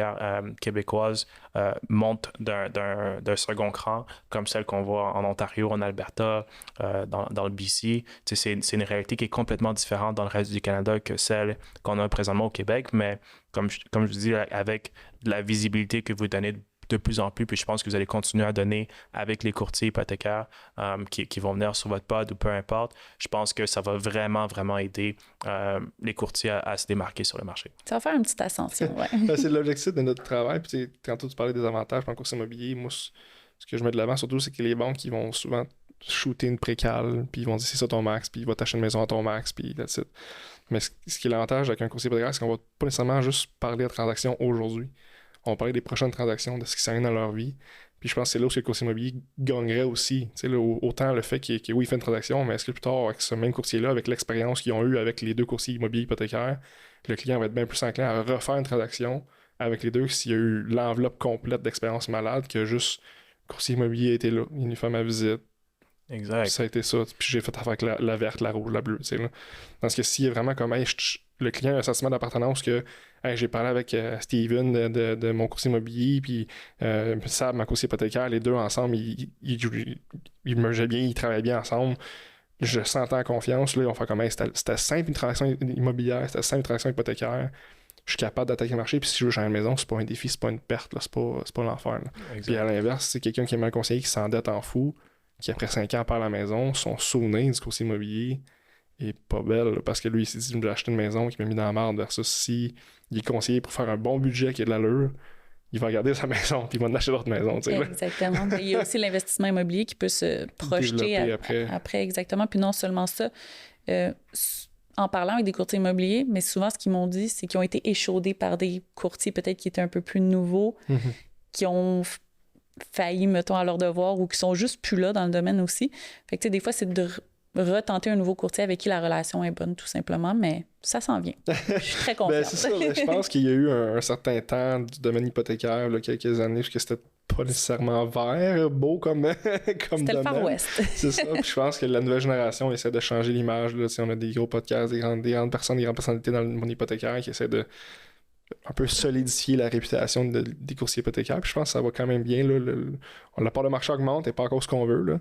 québécoise monte d'un second cran, comme celle qu'on voit en Ontario, en Alberta, dans le BC. C'est une réalité qui est complètement différente dans le reste du Canada que celle qu'on a présentement au Québec, mais comme je vous dis, avec la visibilité que vous donnez de plus en plus, puis je pense que vous allez continuer à donner avec les courtiers hypothécaires qui vont venir sur votre pod ou peu importe. Je pense que ça va vraiment, vraiment aider les courtiers à se démarquer sur le marché. Ça va faire une petite ascension, ouais. C'est l'objectif de notre travail. Puis tantôt, tu parlais des avantages pour un courtier immobilier. Moi, ce que je mets de l'avant, surtout, c'est que les banques, ils vont souvent shooter une précale, puis ils vont dire c'est ça ton max, puis il va t'acheter une maison à ton max, puis that's it. Mais ce qui est l'avantage avec un courtier hypothécaire, c'est qu'on va pas nécessairement juste parler de transactions aujourd'hui. On va parler des prochaines transactions, de ce qui s'arrive dans leur vie. Puis je pense que c'est là où le courtier immobilier gagnerait aussi. Là, autant le fait qu'il fait une transaction, mais est-ce que plus tard, avec ce même courtier-là, avec l'expérience qu'ils ont eue avec les deux courtiers immobiliers hypothécaires, le client va être bien plus enclin à refaire une transaction avec les deux s'il y a eu l'enveloppe complète d'expérience malade que juste le courtier immobilier a été là, il nous fait ma visite. Exact. Puis ça a été ça. Puis j'ai fait affaire avec la verte, la rouge, la bleue. Là. Parce que s'il est vraiment comme le client a un sentiment d'appartenance que hey, j'ai parlé avec Steven de mon courtier immobilier, puis Sab, ma courtier hypothécaire, les deux ensemble, ils mergeaient bien, ils travaillaient bien ensemble. Je sentais en confiance. Là, on fait comme hey, c'était simple une transaction immobilière, c'était simple une transaction hypothécaire. Je suis capable d'attaquer le marché, puis si je veux changer de maison, c'est pas un défi, c'est pas une perte, là, c'est pas l'enfer. Puis à l'inverse, c'est quelqu'un qui est mal conseillé, qui s'endette en fou, qui après 5 ans perd la maison, son souvenir du courtier immobilier est pas belle, là, parce que lui, il s'est dit, j'ai acheté une maison qui m'a mis dans la merde versus si il est conseillé pour faire un bon budget qui a de l'allure, il va garder sa maison puis il va en acheter d'autres maisons. Exactement. Il y a aussi l'investissement immobilier qui peut se projeter après. Exactement. Puis non seulement ça, en parlant avec des courtiers immobiliers, mais souvent ce qu'ils m'ont dit, c'est qu'ils ont été échaudés par des courtiers peut-être qui étaient un peu plus nouveaux, qui ont failli, mettons, à leur devoir ou qui sont juste plus là dans le domaine aussi. Fait que, tu sais, des fois, c'est de retenter un nouveau courtier avec qui la relation est bonne, tout simplement, mais ça s'en vient. Je suis très confiante. C'est ça, je pense qu'il y a eu un certain temps du domaine hypothécaire, là, quelques années, parce que c'était pas nécessairement vert, beau comme c'était le Far West. C'est ça, puis je pense que la nouvelle génération essaie de changer l'image. Là. On a des gros podcasts, des grandes personnes, des grandes personnalités dans le monde hypothécaire qui essaient de un peu solidifier la réputation des courtiers hypothécaires. Puis je pense que ça va quand même bien. Là, la part de marché augmente et pas encore ce qu'on veut, là.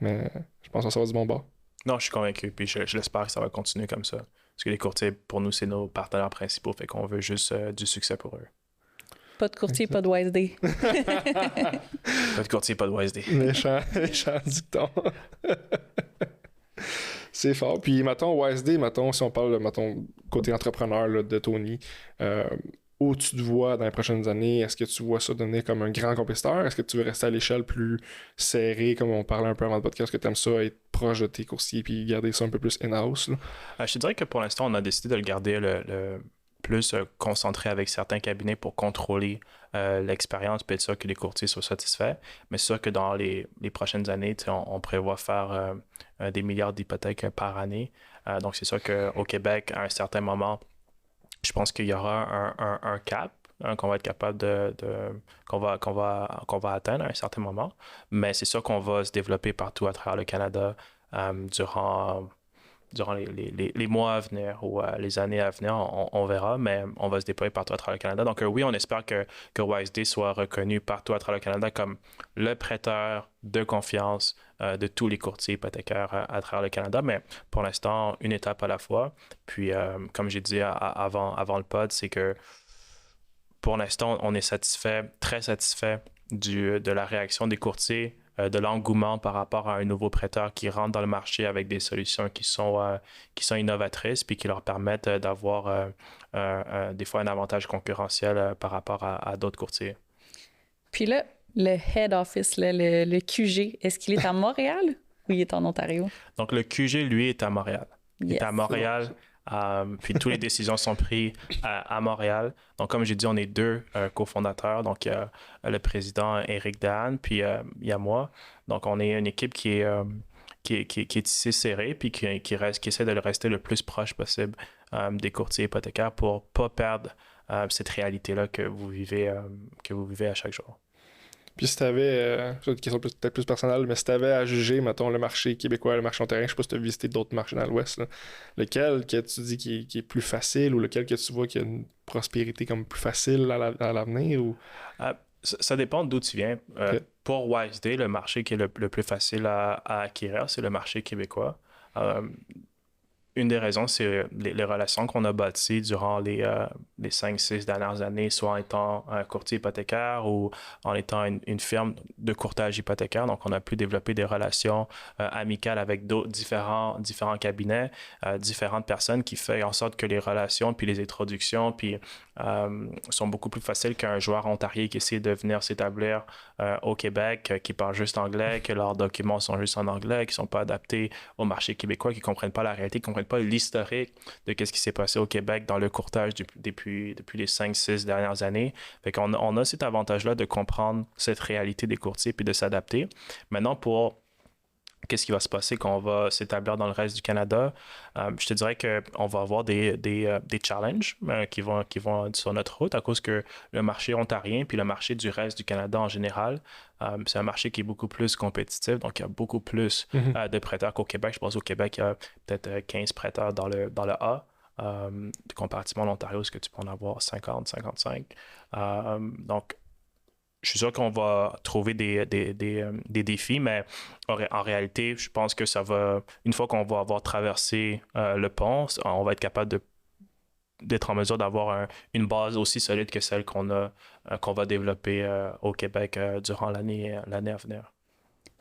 Mais je pense que ça va du bon bord. Non, je suis convaincu, puis je l'espère que ça va continuer comme ça. Parce que les courtiers, pour nous, c'est nos partenaires principaux, fait qu'on veut juste du succès pour eux. Pas de courtier, pas de WSD. Pas de courtier, pas de WSD. Méchant dicton. C'est fort. Puis, mettons, WSD, si on parle, côté entrepreneur là, de Tony, où tu te vois dans les prochaines années? Est-ce que tu vois ça devenir comme un grand compétiteur? Est-ce que tu veux rester à l'échelle plus serrée, comme on parlait un peu avant le podcast, que tu aimes ça, être proche de tes courtiers puis garder ça un peu plus in-house? Là? Je te dirais que pour l'instant, on a décidé de le garder le plus concentré avec certains cabinets pour contrôler l'expérience puis être sûr que les courtiers soient satisfaits. Mais c'est sûr que dans les prochaines années, on prévoit faire des milliards d'hypothèques par année. Donc, c'est sûr qu'au Québec, à un certain moment, je pense qu'il y aura un cap qu'on va être capable qu'on va atteindre à un certain moment. Mais c'est sûr qu'on va se développer partout à travers le Canada durant les mois à venir ou les années à venir, on verra, mais on va se déployer partout à travers le Canada. Donc oui, on espère que WSD soit reconnu partout à travers le Canada comme le prêteur de confiance de tous les courtiers hypothécaires à travers le Canada, mais pour l'instant, une étape à la fois. Puis, comme j'ai dit avant le pod, c'est que pour l'instant, on est très satisfait de la réaction des courtiers, de l'engouement par rapport à un nouveau prêteur qui rentre dans le marché avec des solutions qui sont innovatrices puis qui leur permettent d'avoir des fois un avantage concurrentiel par rapport à d'autres courtiers. Puis là, le head office, le QG, est-ce qu'il est à Montréal ou il est en Ontario? Donc, le QG, lui, est à Montréal. Il est à Montréal. Puis toutes les décisions sont prises à Montréal. Donc, comme j'ai dit, on est deux cofondateurs. Donc, il y a le président Éric Dahan, puis il y a moi. Donc, on est une équipe qui est tissée serrée, puis qui essaie de le rester le plus proche possible des courtiers hypothécaires pour ne pas perdre cette réalité-là que vous vivez à chaque jour. Puis si tu avais, c'est une question peut-être plus personnelle, mais si tu avais à juger, mettons, le marché québécois, le marché ontarien, je sais pas si tu as visité d'autres marchés dans l'Ouest, là, lequel que tu dis qui est plus facile ou lequel que tu vois qui a une prospérité comme plus facile à l'avenir? Ou... Ça dépend d'où tu viens. Okay. Pour WSD, le marché qui est le plus facile à acquérir, c'est le marché québécois. Une des raisons, c'est les relations qu'on a bâties durant les 5-6 dernières années, soit en étant un courtier hypothécaire ou en étant une firme de courtage hypothécaire. Donc, on a pu développer des relations amicales avec différents cabinets, différentes personnes qui font en sorte que les relations, puis les introductions, puis sont beaucoup plus faciles qu'un joueur ontarien qui essaie de venir s'établir au Québec, qui parle juste anglais, que leurs documents sont juste en anglais, qui ne sont pas adaptés au marché québécois, qui ne comprennent pas la réalité, qui ne comprennent pas l'historique de ce qui s'est passé au Québec dans le courtage depuis les 5-6 dernières années. Fait qu'on on a cet avantage-là de comprendre cette réalité des courtiers puis de s'adapter. Maintenant, pour qu'est-ce qui va se passer quand on va s'établir dans le reste du Canada, je te dirais qu'on va avoir des challenges qui vont être sur notre route à cause que le marché ontarien puis le marché du reste du Canada en général, c'est un marché qui est beaucoup plus compétitif, donc il y a beaucoup plus de prêteurs qu'au Québec. Je pense qu'au Québec, il y a peut-être 15 prêteurs dans le A. Comparativement à l'Ontario, est-ce que tu peux en avoir 50, 55? Donc, je suis sûr qu'on va trouver des défis, mais en réalité, je pense que ça va, une fois qu'on va avoir traversé le pont, on va être capable d'être en mesure d'avoir une base aussi solide que celle qu'on va développer au Québec durant l'année à venir.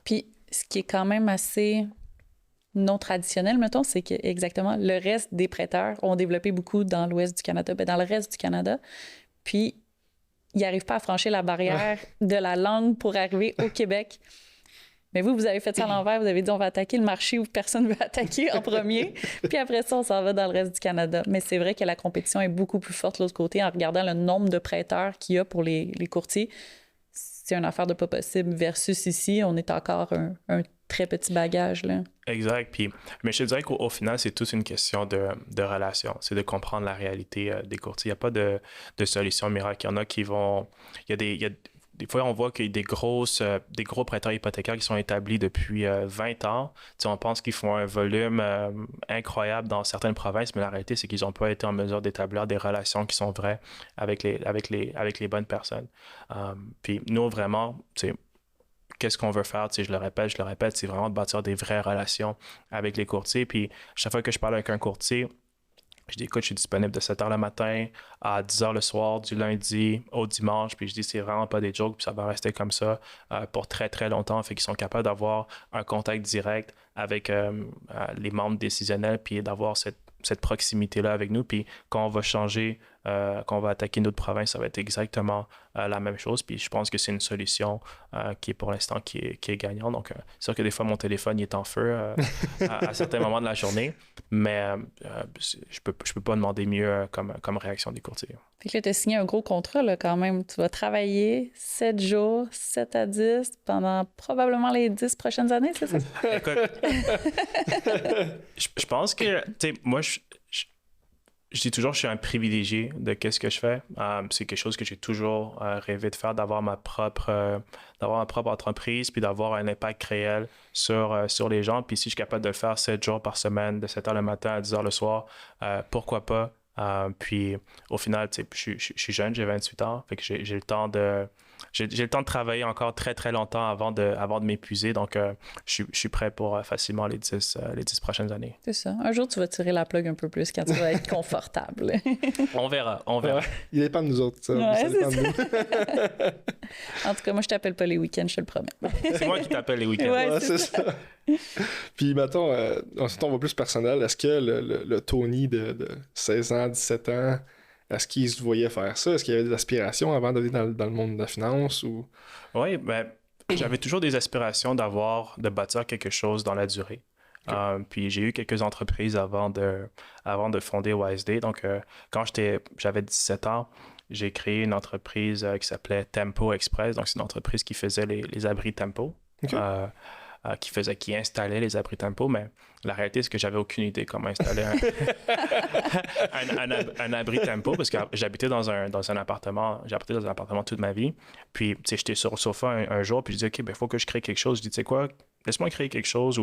Puis, ce qui est quand même assez non traditionnel, mettons, c'est que exactement le reste des prêteurs ont développé beaucoup dans l'ouest du Canada, dans le reste du Canada. Puis, ils n'arrivent pas à franchir la barrière de la langue pour arriver au Québec. Mais vous avez fait ça à l'envers. Vous avez dit, on va attaquer le marché où personne ne veut attaquer en premier. Puis après ça, on s'en va dans le reste du Canada. Mais c'est vrai que la compétition est beaucoup plus forte de l'autre côté en regardant le nombre de prêteurs qu'il y a pour les courtiers. C'est une affaire de pas possible. Versus ici, on est encore un très petit bagage, là. Exact. Puis, mais je te dirais qu'au final, c'est toute une question de relation. C'est de comprendre la réalité des courtiers. Il n'y a pas de solution miracle. Il y en a qui vont... Des fois, on voit qu'il y a des gros prêteurs hypothécaires qui sont établis depuis 20 ans. Tu sais, on pense qu'ils font un volume incroyable dans certaines provinces, mais la réalité, c'est qu'ils n'ont pas été en mesure d'établir des relations qui sont vraies avec les bonnes personnes. Puis nous, vraiment, tu sais, qu'est-ce qu'on veut faire? Tu sais, je le répète, c'est vraiment de bâtir des vraies relations avec les courtiers. Puis chaque fois que je parle avec un courtier, je dis, écoute, je suis disponible de 7h le matin à 10h le soir, du lundi au dimanche. Puis je dis, c'est vraiment pas des jokes, puis ça va rester comme ça pour très, très longtemps. Fait qu'ils sont capables d'avoir un contact direct avec les membres décisionnels, puis d'avoir cette proximité-là avec nous. Puis quand on va changer, quand on va attaquer notre province, ça va être exactement la même chose. Puis je pense que c'est une solution qui est pour l'instant qui est gagnante. Donc, c'est sûr que des fois, mon téléphone il est en feu à certains moments de la journée, mais je peux pas demander mieux comme réaction des courtiers. Fait que là, tu as signé un gros contrat là, quand même. Tu vas travailler 7 jours, 7 à 10 pendant probablement les 10 prochaines années, c'est ça? Écoute, je pense que, tu sais, moi, je dis toujours que je suis un privilégié de qu'est-ce que je fais. C'est quelque chose que j'ai toujours rêvé de faire, d'avoir ma propre entreprise, puis d'avoir un impact réel sur les gens. Puis si je suis capable de le faire 7 jours par semaine, de 7h le matin à 10h le soir, pourquoi pas? Puis au final, tu sais, je suis jeune, j'ai 28 ans, fait que j'ai le temps de... J'ai le temps de travailler encore très, très longtemps avant de m'épuiser. Donc, je suis prêt pour facilement les 10 prochaines années. C'est ça. Un jour, tu vas tirer la plug un peu plus quand tu vas être confortable. On verra. Ouais, il dépend de nous autres, ça. Ouais, ça dépend de nous. En tout cas, moi, je t'appelle pas les week-ends, je te le promets. C'est moi qui t'appelle les week-ends. Ouais, c'est ça. Puis, mettons, ensuite, on va plus personnel. Est-ce que le Tony de 16 ans, 17 ans... Est-ce qu'il se voyait faire ça? Est-ce qu'il y avait des aspirations avant d'aller dans le monde de la finance? Ou... Oui, ben, j'avais toujours des aspirations de bâtir quelque chose dans la durée. Okay. Puis j'ai eu quelques entreprises avant de fonder WiseDay. Donc, quand j'avais 17 ans, j'ai créé une entreprise qui s'appelait Tempo Express. Donc, c'est une entreprise qui faisait les abris Tempo. Okay. Qui installait les abris Tempo, mais la réalité, c'est que j'avais aucune idée comment installer un abri Tempo, parce que j'habitais dans un appartement, j'ai habité dans un appartement toute ma vie. Puis, tu sais, j'étais sur le sofa un jour, puis je dis, OK, ben, il faut que je crée quelque chose. Je dis, tu sais quoi, laisse-moi créer quelque chose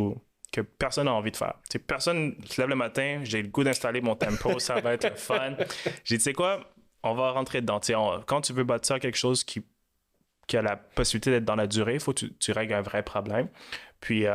que personne n'a envie de faire. Tu sais, personne se lève le matin, j'ai le goût d'installer mon Tempo, ça va être le fun. J'ai dit, tu sais quoi, on va rentrer dedans. Tu sais, quand tu veux bâtir quelque chose qui a la possibilité d'être dans la durée, il faut que tu règles un vrai problème. Puis,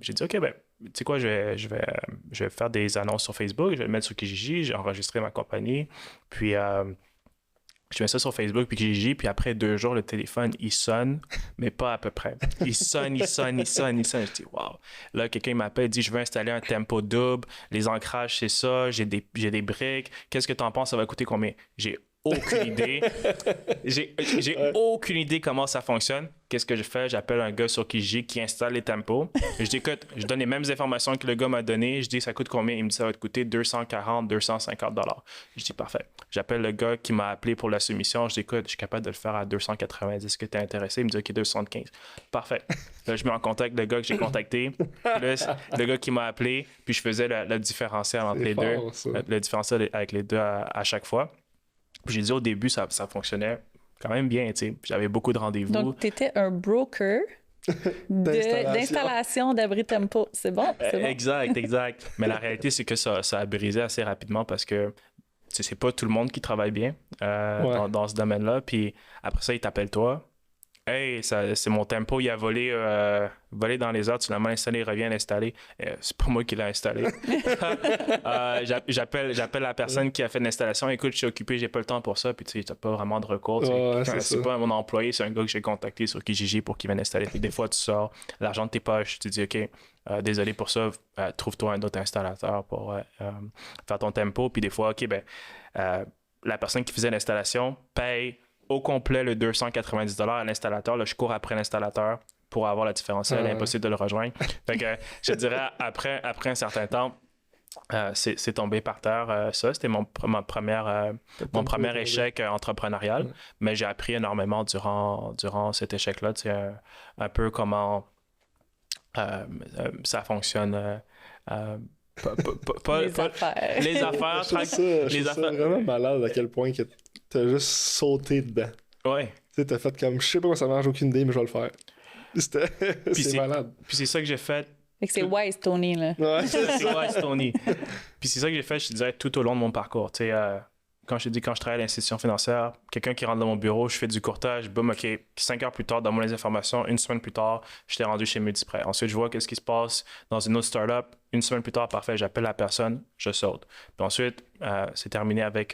j'ai dit, OK, ben, tu sais quoi, je vais faire des annonces sur Facebook, je vais le mettre sur Kijiji, j'ai enregistré ma compagnie, puis je mets ça sur Facebook, puis Kijiji, puis après 2 jours, le téléphone, il sonne, mais pas à peu près. Il sonne. Je dis, wow. Là, quelqu'un m'appelle, il dit, je veux installer un tempo double, les ancrages, c'est ça, j'ai des briques, qu'est-ce que tu en penses, ça va coûter combien? J'ai aucune idée. J'ai aucune idée comment ça fonctionne. Qu'est-ce que je fais? J'appelle un gars sur Kijiji qui installe les tempos. Je dis, écoute, je donne les mêmes informations que le gars m'a donné. Je dis, ça coûte combien? Il me dit, ça va te coûter 240, 250 $. Je dis, parfait. J'appelle le gars qui m'a appelé pour la soumission. Je dis, écoute, je suis capable de le faire à 290. Est-ce que tu es intéressé? Il me dit, OK, 275. Parfait. Là, je mets en contact le gars que j'ai contacté. Plus le gars qui m'a appelé. Puis je faisais le différentiel entre les deux. Le différentiel avec les deux à chaque fois. J'ai dit au début, ça fonctionnait quand même bien, tu sais. J'avais beaucoup de rendez-vous. Donc, tu étais un broker d'installation d'abri Tempo. C'est bon? Exact. Mais la réalité, c'est que ça a brisé assez rapidement parce que c'est pas tout le monde qui travaille bien dans ce domaine-là. Puis après ça, ils t'appellent toi. Hey, c'est mon Tempo, il a volé dans les heures, tu l'as mal installé, il revient l'installer. C'est pas moi qui l'ai installé. J'appelle la personne qui a fait l'installation. Écoute, je suis occupé, j'ai pas le temps pour ça. Puis tu sais, t'as pas vraiment de recours. C'est pas mon employé, c'est un gars que j'ai contacté sur Kijiji pour qu'il vienne installer. Puis des fois, tu sors l'argent de tes poches, tu dis, OK, désolé pour ça, trouve-toi un autre installateur pour faire ton Tempo. Puis des fois, OK, ben, la personne qui faisait l'installation paye au complet le 290 $ à l'installateur. Là, je cours après l'installateur pour avoir la différentielle. Impossible de le rejoindre. Fait que, je dirais, après un certain temps, c'est tombé par terre. Ça, c'était mon premier échec entrepreneurial. Mais j'ai appris énormément durant cet échec-là. Tu sais, un peu comment ça fonctionne. Les affaires. Les affaires. Je trouve ça vraiment malade à quel point que t'as juste sauté dedans. Ouais. Tu sais, t'as fait comme, je sais pas comment ça marche, aucune idée, mais je vais le faire. C'est malade. Puis c'est ça que j'ai fait. Fait que c'est wise, Tony, là. Ouais, C'est wise, Tony. Puis c'est ça que j'ai fait, je te dirais, tout au long de mon parcours. Tu sais, quand je travaille à l'institution financière, quelqu'un qui rentre dans mon bureau, je fais du courtage, boum, OK, 5 heures plus tard, donne-moi les informations, une semaine plus tard, je t'ai rendu chez Multiprêt. Ensuite, je vois qu'est-ce qui se passe dans une autre startup. Une semaine plus tard, parfait, j'appelle la personne, je saute. Puis ensuite, c'est terminé avec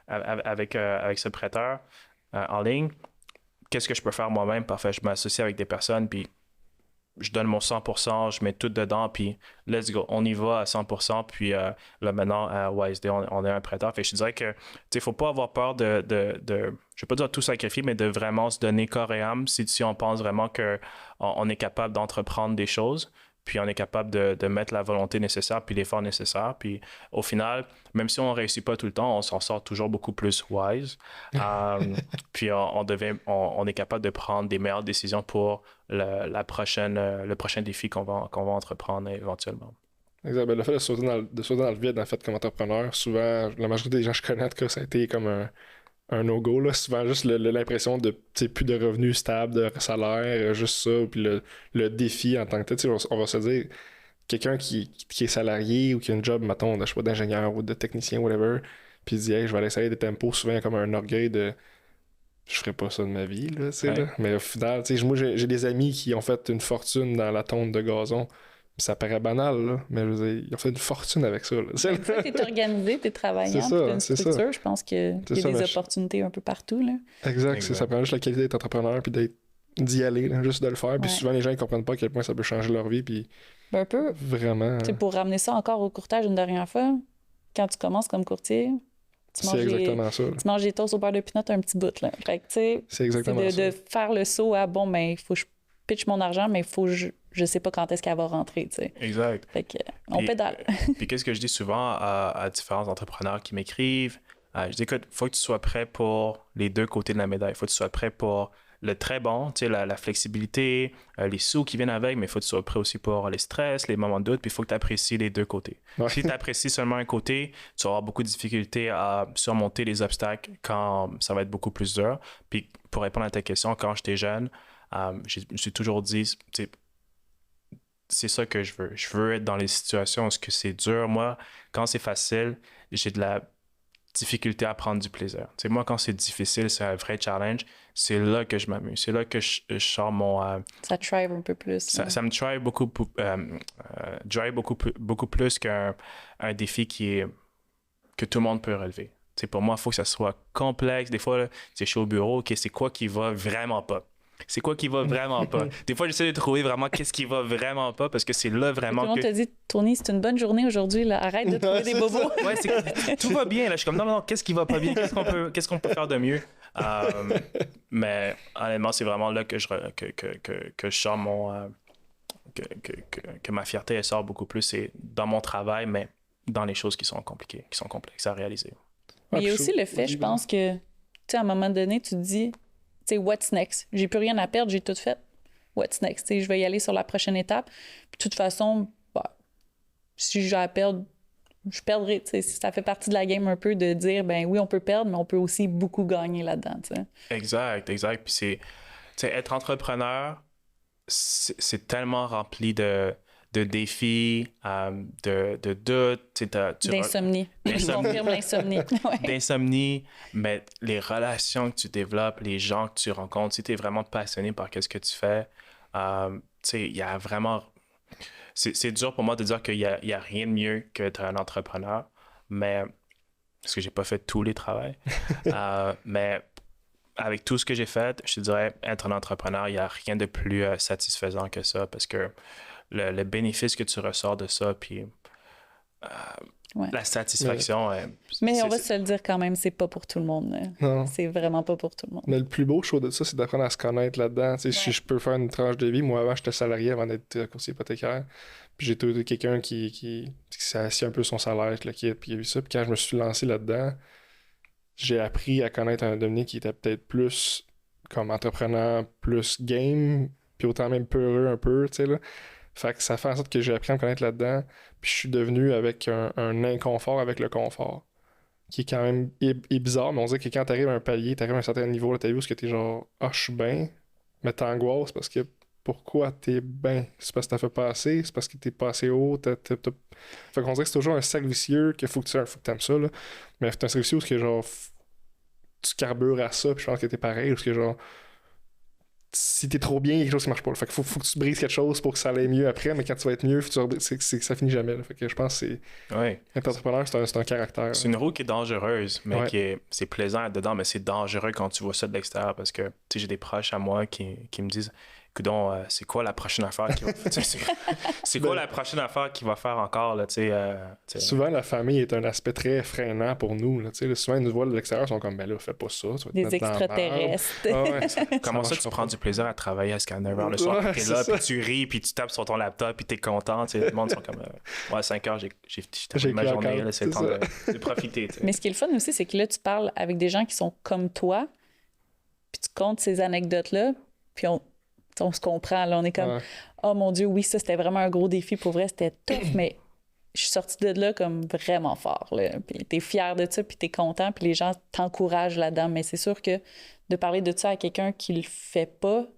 ce prêteur en ligne. Qu'est-ce que je peux faire moi-même? Parfait, je m'associe avec des personnes, puis je donne mon 100%, je mets tout dedans, puis let's go, on y va à 100%, puis là maintenant, à YSD, on est un prêteur. Fait que je dirais que, tu sais, faut pas avoir peur de, je vais pas dire tout sacrifier, mais de vraiment se donner corps et âme si on pense vraiment qu'on est capable d'entreprendre des choses, puis on est capable de mettre la volonté nécessaire, puis l'effort nécessaire, puis au final, même si on ne réussit pas tout le temps, on s'en sort toujours beaucoup plus wise. Puis on est capable de prendre des meilleures décisions pour le prochain défi qu'on va entreprendre éventuellement. Exact. Ben, le fait de sauter dans le vide, en fait, comme entrepreneur, souvent, la majorité des gens que je connais, en tout cas, ça a été comme un no-go, là. Souvent, juste l'impression de, tu sais, plus de revenus stables, de salaire, juste ça, puis le défi en tant que tel, tu sais, on va se dire, quelqu'un qui est salarié ou qui a une job, mettons, je sais pas, d'ingénieur ou de technicien, whatever, puis il dit, hey, je vais aller essayer des tempos, souvent, il y a comme un orgueil de, je ferais pas ça de ma vie, là, tu sais, là. Mais au final, tu sais, moi, j'ai des amis qui ont fait une fortune dans la tonte de gazon. Ça paraît banal, là, mais je veux dire, ils ont fait une fortune avec ça. Tu es organisé, tu es travaillant, tu as une structure. Je pense qu'il y a des opportunités un peu partout. Là. Exact. Ça prend juste la qualité d'être entrepreneur puis d'y aller, là, juste de le faire. Puis souvent, les gens ne comprennent pas à quel point ça peut changer leur vie. Puis un peu. Vraiment. Pour ramener ça encore au courtage une dernière fois, quand tu commences comme courtier, tu manges des toasts au beurre de pinot un petit bout. Là. Fait que, c'est exactement de faire le saut à bon, ben, il faut que je pitch mon argent, mais il faut que je sais pas quand est-ce qu'elle va rentrer, tu sais. Exact. Fait que, on pédale. Puis qu'est-ce que je dis souvent à différents entrepreneurs qui m'écrivent? Je dis, écoute, il faut que tu sois prêt pour les deux côtés de la médaille. Il faut que tu sois prêt pour le très bon, tu sais, la flexibilité, les sous qui viennent avec, mais il faut que tu sois prêt aussi pour les stress, les moments de doute, puis il faut que tu apprécies les deux côtés. Ouais. Si tu apprécies seulement un côté, tu vas avoir beaucoup de difficultés à surmonter les obstacles quand ça va être beaucoup plus dur. Puis pour répondre à ta question, quand j'étais jeune, je me suis toujours dit, c'est ça que je veux. Je veux être dans les situations où c'est dur. Moi, quand c'est facile, j'ai de la difficulté à prendre du plaisir. T'sais, moi, quand c'est difficile, c'est un vrai challenge, c'est là que je m'amuse. C'est là que je sors mon... ça drive un peu plus. Ça me drive beaucoup plus qu'un défi que tout le monde peut relever. T'sais, pour moi, il faut que ça soit complexe. Des fois, je suis au bureau, OK, c'est quoi qui va vraiment pas? C'est quoi qui va vraiment pas? Des fois, j'essaie de trouver vraiment qu'est-ce qui va vraiment pas parce que c'est là vraiment tout le monde te dit, Tony, c'est une bonne journée aujourd'hui, là. Arrête de trouver des bobos. Ouais, tout va bien. Là. Je suis comme, non, qu'est-ce qui va pas bien? Qu'est-ce qu'on peut faire de mieux? Mais honnêtement, c'est vraiment là que je sors mon... que ma fierté, elle sort beaucoup plus. C'est dans mon travail, mais dans les choses qui sont compliquées, qui sont complexes à réaliser. Mais il y a aussi le fait, je pense que, tu sais, à un moment donné, tu te dis... Tu sais, what's next? J'ai plus rien à perdre, j'ai tout fait. What's next? Tu sais, je vais y aller sur la prochaine étape. Puis, de toute façon, si j'ai à perdre, je perdrai. Tu sais, ça fait partie de la game un peu de dire, ben oui, on peut perdre, mais on peut aussi beaucoup gagner là-dedans. Tu sais. Exact. Puis c'est, tu sais, être entrepreneur, c'est tellement rempli de défis, de doutes. D'insomnie. Je confirme l'insomnie. Ouais. D'insomnie, mais les relations que tu développes, les gens que tu rencontres, si tu es vraiment passionné par ce que tu fais, il y a vraiment... C'est dur pour moi de dire qu'il y a rien de mieux que d'être un entrepreneur, mais... Parce que j'ai pas fait tous les travaux. Mais avec tout ce que j'ai fait, je te dirais, être un entrepreneur, il n'y a rien de plus satisfaisant que ça, parce que le bénéfice que tu ressors de ça, puis... la satisfaction. Mais on va se le dire quand même, c'est pas pour tout le monde. Non. C'est vraiment pas pour tout le monde. Mais le plus beau chose de ça, c'est d'apprendre à se connaître là-dedans. Tu sais, si je peux faire une tranche de vie, moi avant j'étais salarié avant d'être courtier hypothécaire. Puis j'ai trouvé quelqu'un qui s'est assis un peu son salaire, puis il a vu ça. Puis quand je me suis lancé là-dedans, j'ai appris à connaître un Dominique qui était peut-être plus comme entrepreneur, plus game, puis autant même peureux un peu, tu sais là. Fait que ça fait en sorte que j'ai appris à me connaître là-dedans, puis je suis devenu avec un inconfort avec le confort, qui est quand même est bizarre, mais on dirait que quand t'arrives à un palier, t'arrives à un certain niveau, là, t'as vu où est-ce que t'es genre « Ah, je suis bien », mais t'angoisses parce que pourquoi t'es bien? C'est parce que t'as fait pas assez? C'est parce que t'es pas assez haut? Fait qu'on dirait que c'est toujours un cercle vicieux qu'il faut que tu t'aimes ça, là. Mais c'est un cercle vicieux où que genre tu carbures à ça, puis je pense que t'es pareil, ou que genre si t'es trop bien, il y a quelque chose qui marche pas. Fait qu'il faut que tu brises quelque chose pour que ça aille mieux après, mais quand tu vas être mieux, c'est que ça finit jamais. Là. Fait que je pense que être entrepreneur, c'est un caractère. C'est une roue qui est dangereuse, mais c'est plaisant à être dedans, mais c'est dangereux quand tu vois ça de l'extérieur parce que j'ai des proches à moi qui me disent coudonc, c'est quoi la prochaine affaire qui va c'est quoi la prochaine affaire qu'il va faire encore là, Souvent la famille est un aspect très freinant pour nous là, souvent ils nous voient de l'extérieur, ils sont comme ben là fais pas ça, tu vas te des extraterrestres. Comment ça tu prends du plaisir à travailler à Scanner le soir, t'es là puis tu ris puis tu tapes sur ton laptop puis t'es content, le monde sont comme 5 heures j'ai terminé ma journée là, c'est le temps de profiter. Mais ce qui est le fun aussi, c'est que là tu parles avec des gens qui sont comme toi puis tu comptes ces anecdotes là puis on se comprend, là, on est comme oh mon Dieu, oui, ça c'était vraiment un gros défi, pour vrai, c'était tough, mais je suis sortie de là comme vraiment fort, là. Puis t'es fier de ça, puis t'es content, puis les gens t'encouragent là-dedans, mais c'est sûr que de parler de ça à quelqu'un qui le fait pas,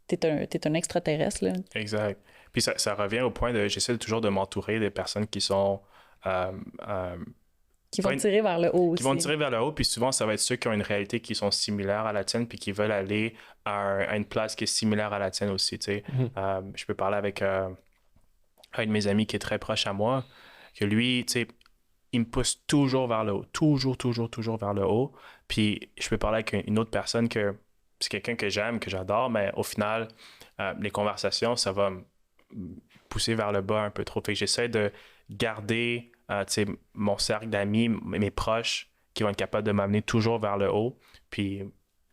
t'es un extraterrestre, là. Exact. Puis ça revient au point de, j'essaie toujours de m'entourer des personnes qui sont... qui vont tirer vers le haut aussi. Qui vont tirer vers le haut, puis souvent, ça va être ceux qui ont une réalité qui sont similaires à la tienne, puis qui veulent aller à une place qui est similaire à la tienne aussi, tu sais. Je peux parler avec un de mes amis qui est très proche à moi, que lui, tu sais, il me pousse toujours vers le haut, toujours vers le haut. Puis je peux parler avec une autre personne que c'est quelqu'un que j'aime, que j'adore, mais au final, les conversations, ça va me pousser vers le bas un peu trop. Fait que j'essaie de garder mon cercle d'amis, mes proches, qui vont être capables de m'amener toujours vers le haut. Puis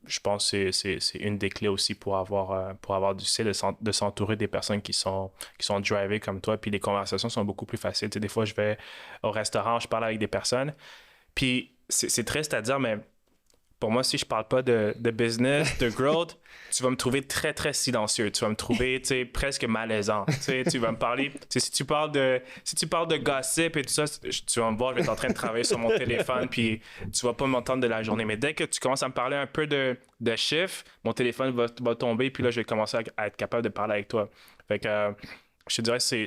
je pense que c'est une des clés aussi pour avoir du style, de s'entourer des personnes qui sont drivées comme toi. Puis les conversations sont beaucoup plus faciles. Tu sais, des fois, je vais au restaurant, je parle avec des personnes. Puis c'est triste à dire, mais pour moi, si je parle pas de business, de growth, tu vas me trouver très, très silencieux. Tu vas me trouver, presque malaisant. Tu vas me parler... Si tu parles de gossip et tout ça, tu vas me voir, je vais être en train de travailler sur mon téléphone, puis tu vas pas m'entendre de la journée. Mais dès que tu commences à me parler un peu de chiffres, mon téléphone va tomber, puis là, je vais commencer à être capable de parler avec toi. Fait que je te dirais, c'est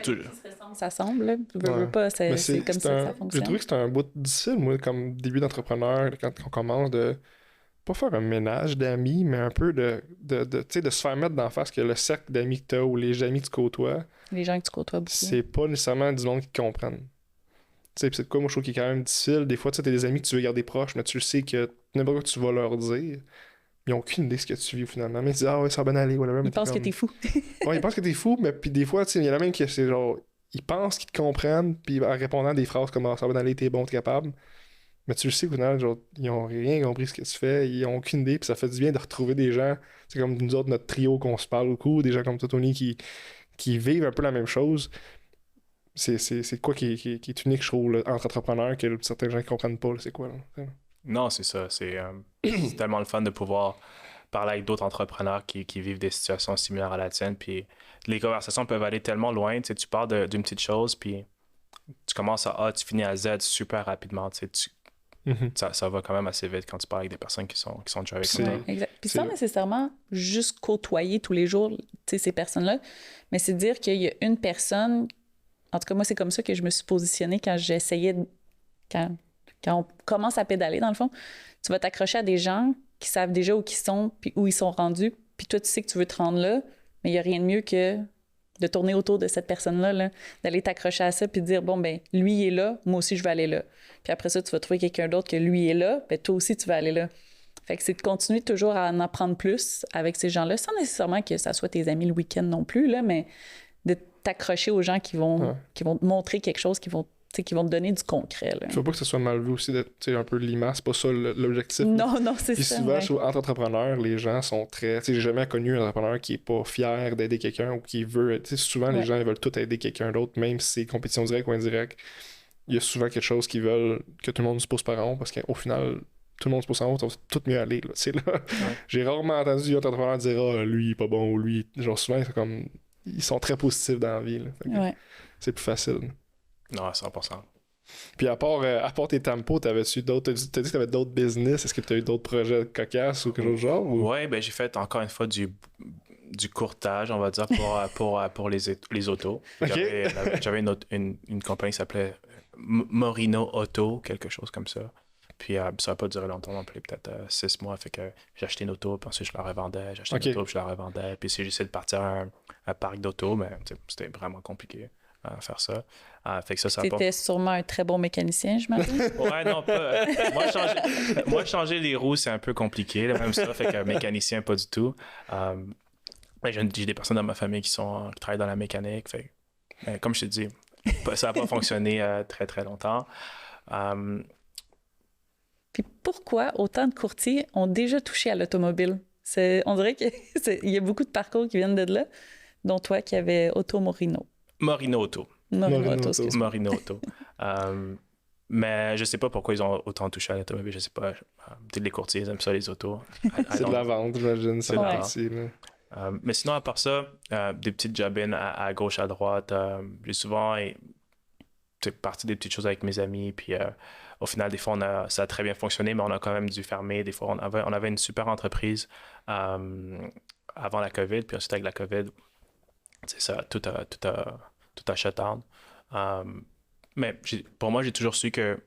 tout. Ça semble, là. Veux pas, c'est comme ça que ça fonctionne. J'ai trouvé que c'était un bout difficile, moi, comme début d'entrepreneur, quand on commence de pas faire un ménage d'amis, mais un peu de se faire mettre d'en face que le cercle d'amis que tu as ou les amis que tu côtoies, les gens que tu côtoies beaucoup, c'est pas nécessairement du monde qui te comprennent. C'est de quoi, moi, je trouve qu'il est quand même difficile. Des fois, tu as des amis que tu veux garder proches, mais tu le sais que n'importe quoi que tu vas leur dire, ils n'ont aucune idée de ce que tu vis finalement. Mais ils disent ah ouais, ça va bien aller, whatever. Ils pensent que t'es fou. Ouais, ils pensent que t'es fou, mais puis des fois, il y en a même qui c'est genre, ils pensent qu'ils te comprennent, puis en répondant à des phrases comme ah, ça va bien aller, t'es bon, t'es capable. Mais tu le sais qu'au final, genre, ils ont rien compris ce que tu fais, ils ont aucune idée, puis ça fait du bien de retrouver des gens, c'est comme nous autres, notre trio qu'on se parle beaucoup, des gens comme toi, Tony, qui vivent un peu la même chose. C'est quoi qui est unique, je trouve, là, entre entrepreneurs, que certains gens ne comprennent pas, là, c'est quoi, là? Non, c'est ça. C'est tellement le fun de pouvoir parler avec d'autres entrepreneurs qui vivent des situations similaires à la tienne. Puis les conversations peuvent aller tellement loin. Tu sais, tu parles d'une petite chose, puis tu commences à A, tu finis à Z super rapidement. Tu sais, ça va quand même assez vite quand tu parles avec des personnes qui sont déjà avec toi. Exact. Puis sans nécessairement juste côtoyer tous les jours ces personnes-là, mais c'est dire qu'il y a une personne... En tout cas, moi, c'est comme ça que je me suis positionnée quand j'essayais... Quand on commence à pédaler, dans le fond, tu vas t'accrocher à des gens qui savent déjà où ils sont, puis où ils sont rendus, puis toi, tu sais que tu veux te rendre là, mais il n'y a rien de mieux que de tourner autour de cette personne-là, là, d'aller t'accrocher à ça, puis de dire, bon, ben lui il est là, moi aussi, je vais aller là. Puis après ça, tu vas trouver quelqu'un d'autre que lui est là, ben toi aussi, tu vas aller là. Fait que c'est de continuer toujours à en apprendre plus avec ces gens-là, sans nécessairement que ça soit tes amis le week-end non plus, là, mais t'accrocher aux gens qui vont te montrer quelque chose, qui vont te donner du concret. Là. Il faut pas que ce soit mal vu aussi d'être un peu limace, c'est pas ça l'objectif. Non, c'est puis ça. Puis souvent, entre entrepreneurs, les gens sont très... J'ai jamais connu un entrepreneur qui est pas fier d'aider quelqu'un ou qui veut... Souvent, les gens ils veulent tout aider quelqu'un d'autre, même si c'est compétition directe ou indirecte. Il y a souvent quelque chose qu'ils veulent que tout le monde se pose par en haut, parce qu'au final, tout le monde se pose en haut, ça va tout mieux aller. Là. J'ai rarement entendu un entrepreneur dire « Ah, lui, il est pas bon » ou lui... Genre souvent, c'est comme... Ils sont très positifs dans la vie. Là. C'est plus facile. Non, 100%. Puis à part tes tampos, t'avais-tu d'autres... T'as dit que t'avais d'autres business. Est-ce que t'as eu d'autres projets cocasses ou quelque chose du genre? Ou... Ouais, ben j'ai fait encore une fois du courtage, on va dire, pour les autos. Okay. J'avais une compagnie qui s'appelait Morino Auto, quelque chose comme ça. Puis ça n'a pas duré longtemps non plus, peut-être 6 mois. Fait que j'ai acheté une auto, puis ensuite je la revendais. J'ai acheté une auto, puis je la revendais. Puis si j'essaie de partir à un parc d'auto, mais c'était vraiment compliqué à faire ça. Fait que ça C'était sûrement un très bon mécanicien, je m'appelle. Ouais, non, pas. Moi, changer les roues, c'est un peu compliqué, là, même ça. Fait que mécanicien, pas du tout. J'ai des personnes dans ma famille qui travaillent dans la mécanique. Fait, comme je t'ai dit, ça n'a pas fonctionné très, très longtemps. Puis pourquoi autant de courtiers ont déjà touché à l'automobile? On dirait qu'il y a beaucoup de parcours qui viennent de là, dont toi qui avais Auto Morino. Morino Auto. Morino Auto. Mais je sais pas pourquoi ils ont autant touché à l'automobile. Je sais pas. Peut-être les courtiers ils aiment ça, les autos. C'est de la vente, j'imagine. C'est parti, là. Mais sinon, à part ça, des petites job-ins à gauche, à droite. J'ai souvent parti des petites choses avec mes amis. Puis au final, des fois, ça a très bien fonctionné, mais on a quand même dû fermer. Des fois, on avait une super entreprise avant la COVID. Puis ensuite, avec la COVID, ça, tout a shut down. Mais pour moi, j'ai toujours su que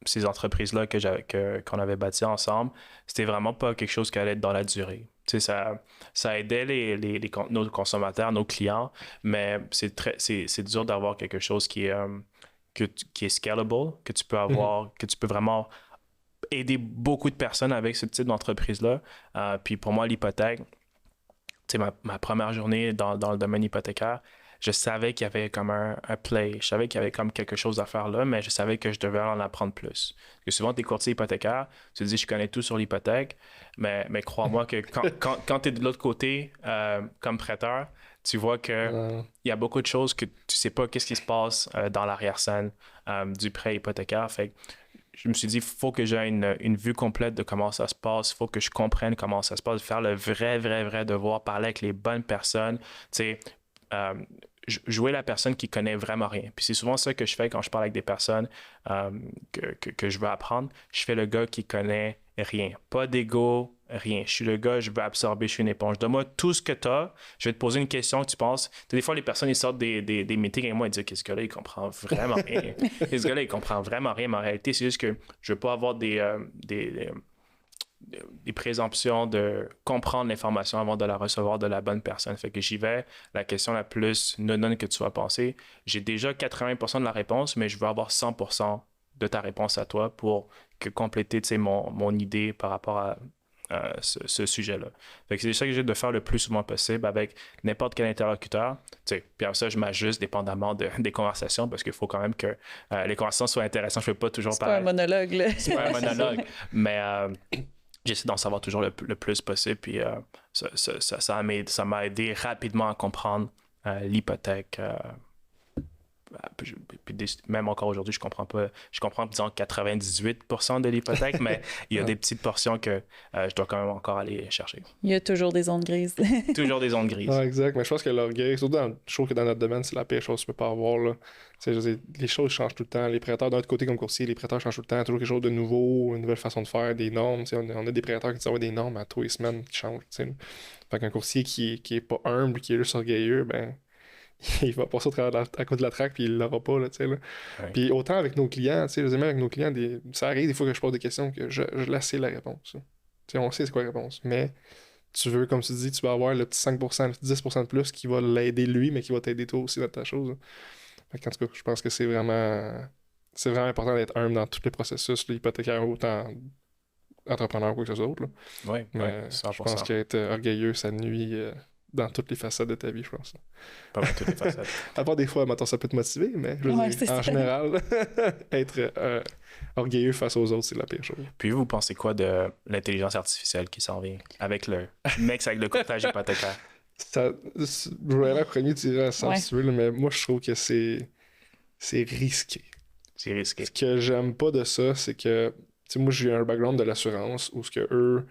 ces entreprises-là qu'on avait bâties ensemble, c'était vraiment pas quelque chose qui allait être dans la durée. Ça aidait nos consommateurs, nos clients, mais c'est dur d'avoir quelque chose qui est scalable, que tu peux avoir, que tu peux vraiment aider beaucoup de personnes avec ce type d'entreprise-là. Puis pour moi, l'hypothèque, ma première journée dans le domaine hypothécaire, je savais qu'il y avait comme un play. Je savais qu'il y avait comme quelque chose à faire là, mais je savais que je devais en apprendre plus. Parce que souvent, tu es courtier hypothécaire, tu te dis, je connais tout sur l'hypothèque, mais crois-moi que quand tu es de l'autre côté, comme prêteur, tu vois qu'il y a beaucoup de choses que tu sais pas qu'est-ce qui se passe dans l'arrière-scène du prêt hypothécaire. Fait que je me suis dit, il faut que j'ai une vue complète de comment ça se passe. Il faut que je comprenne comment ça se passe, faire le vrai devoir, parler avec les bonnes personnes, tu sais, jouer la personne qui connaît vraiment rien. Puis c'est souvent ça que je fais quand je parle avec des personnes que je veux apprendre. Je fais le gars qui connaît rien. Pas d'ego, rien. Je suis le gars, je veux absorber, je suis une éponge. Donne-moi tout ce que tu as. Je vais te poser une question que tu penses. Des fois, les personnes, ils sortent des meetings avec moi et disent que ce gars-là, il comprend vraiment rien. Ce gars-là, il comprend vraiment rien. Mais en réalité, c'est juste que je veux pas avoir des présomptions de comprendre l'information avant de la recevoir de la bonne personne. Fait que j'y vais, la question la plus non que tu vas penser. J'ai déjà 80% de la réponse, mais je veux avoir 100% de ta réponse à toi pour compléter mon idée par rapport à ce sujet-là. Fait que c'est ça que j'ai de faire le plus souvent possible avec n'importe quel interlocuteur. Puis après ça, je m'ajuste dépendamment des conversations parce qu'il faut quand même que les conversations soient intéressantes. Je ne fais pas toujours pas un monologue, là. C'est pas un monologue, mais j'essaie d'en savoir toujours le plus possible. Puis ça m'a aidé rapidement à comprendre l'hypothèque. Puis même encore aujourd'hui, je comprends, disons, 98% de l'hypothèque, mais il y a des petites portions que je dois quand même encore aller chercher. Il y a toujours des zones grises. Toujours des zones grises. Ah, exact, mais je pense que l'orgueil, surtout je trouve que dans notre domaine, c'est la pire chose que tu peux pas avoir. Là. Les choses changent tout le temps. Les prêteurs, d'un autre côté, comme courtier, les prêteurs changent tout le temps. Toujours quelque chose de nouveau, une nouvelle façon de faire, des normes. On a des prêteurs qui disent des normes à tous les semaines qui changent. T'sais. Fait qu'un courtier qui est pas humble, qui est juste orgueilleux, ben il va passer à côté de la traque puis il l'aura pas, là, tu sais, là. Ouais. Puis autant avec nos clients, tu sais, même avec nos clients, ça arrive des fois que je pose des questions que je la sais la réponse. Tu sais, on sait c'est quoi la réponse, mais tu veux, comme tu dis, tu vas avoir le petit 5%, le petit 10% de plus qui va l'aider lui, mais qui va t'aider toi aussi dans ta chose. Là. Fait qu'en tout cas, je pense que c'est vraiment important d'être humble dans tous les processus, l'hypothécaire, autant entrepreneur ou que ce soit. Oui, mais 100%. Je pense qu'être orgueilleux, ça nuit dans toutes les facettes de ta vie, je pense. Pas mal toutes les facettes. À part des fois, mettons, ça peut te motiver, mais je veux dire, en général, être orgueilleux face aux autres, c'est la pire chose. Puis vous pensez quoi de l'intelligence artificielle qui s'en vient avec le mix avec le courtage hypothécaire? Je vais aller premier tirer à ça, si tu veux, mais moi, je trouve que c'est risqué. C'est risqué. Ce que j'aime pas de ça, c'est que, tu sais, moi, j'ai un background de l'assurance où ce que eux,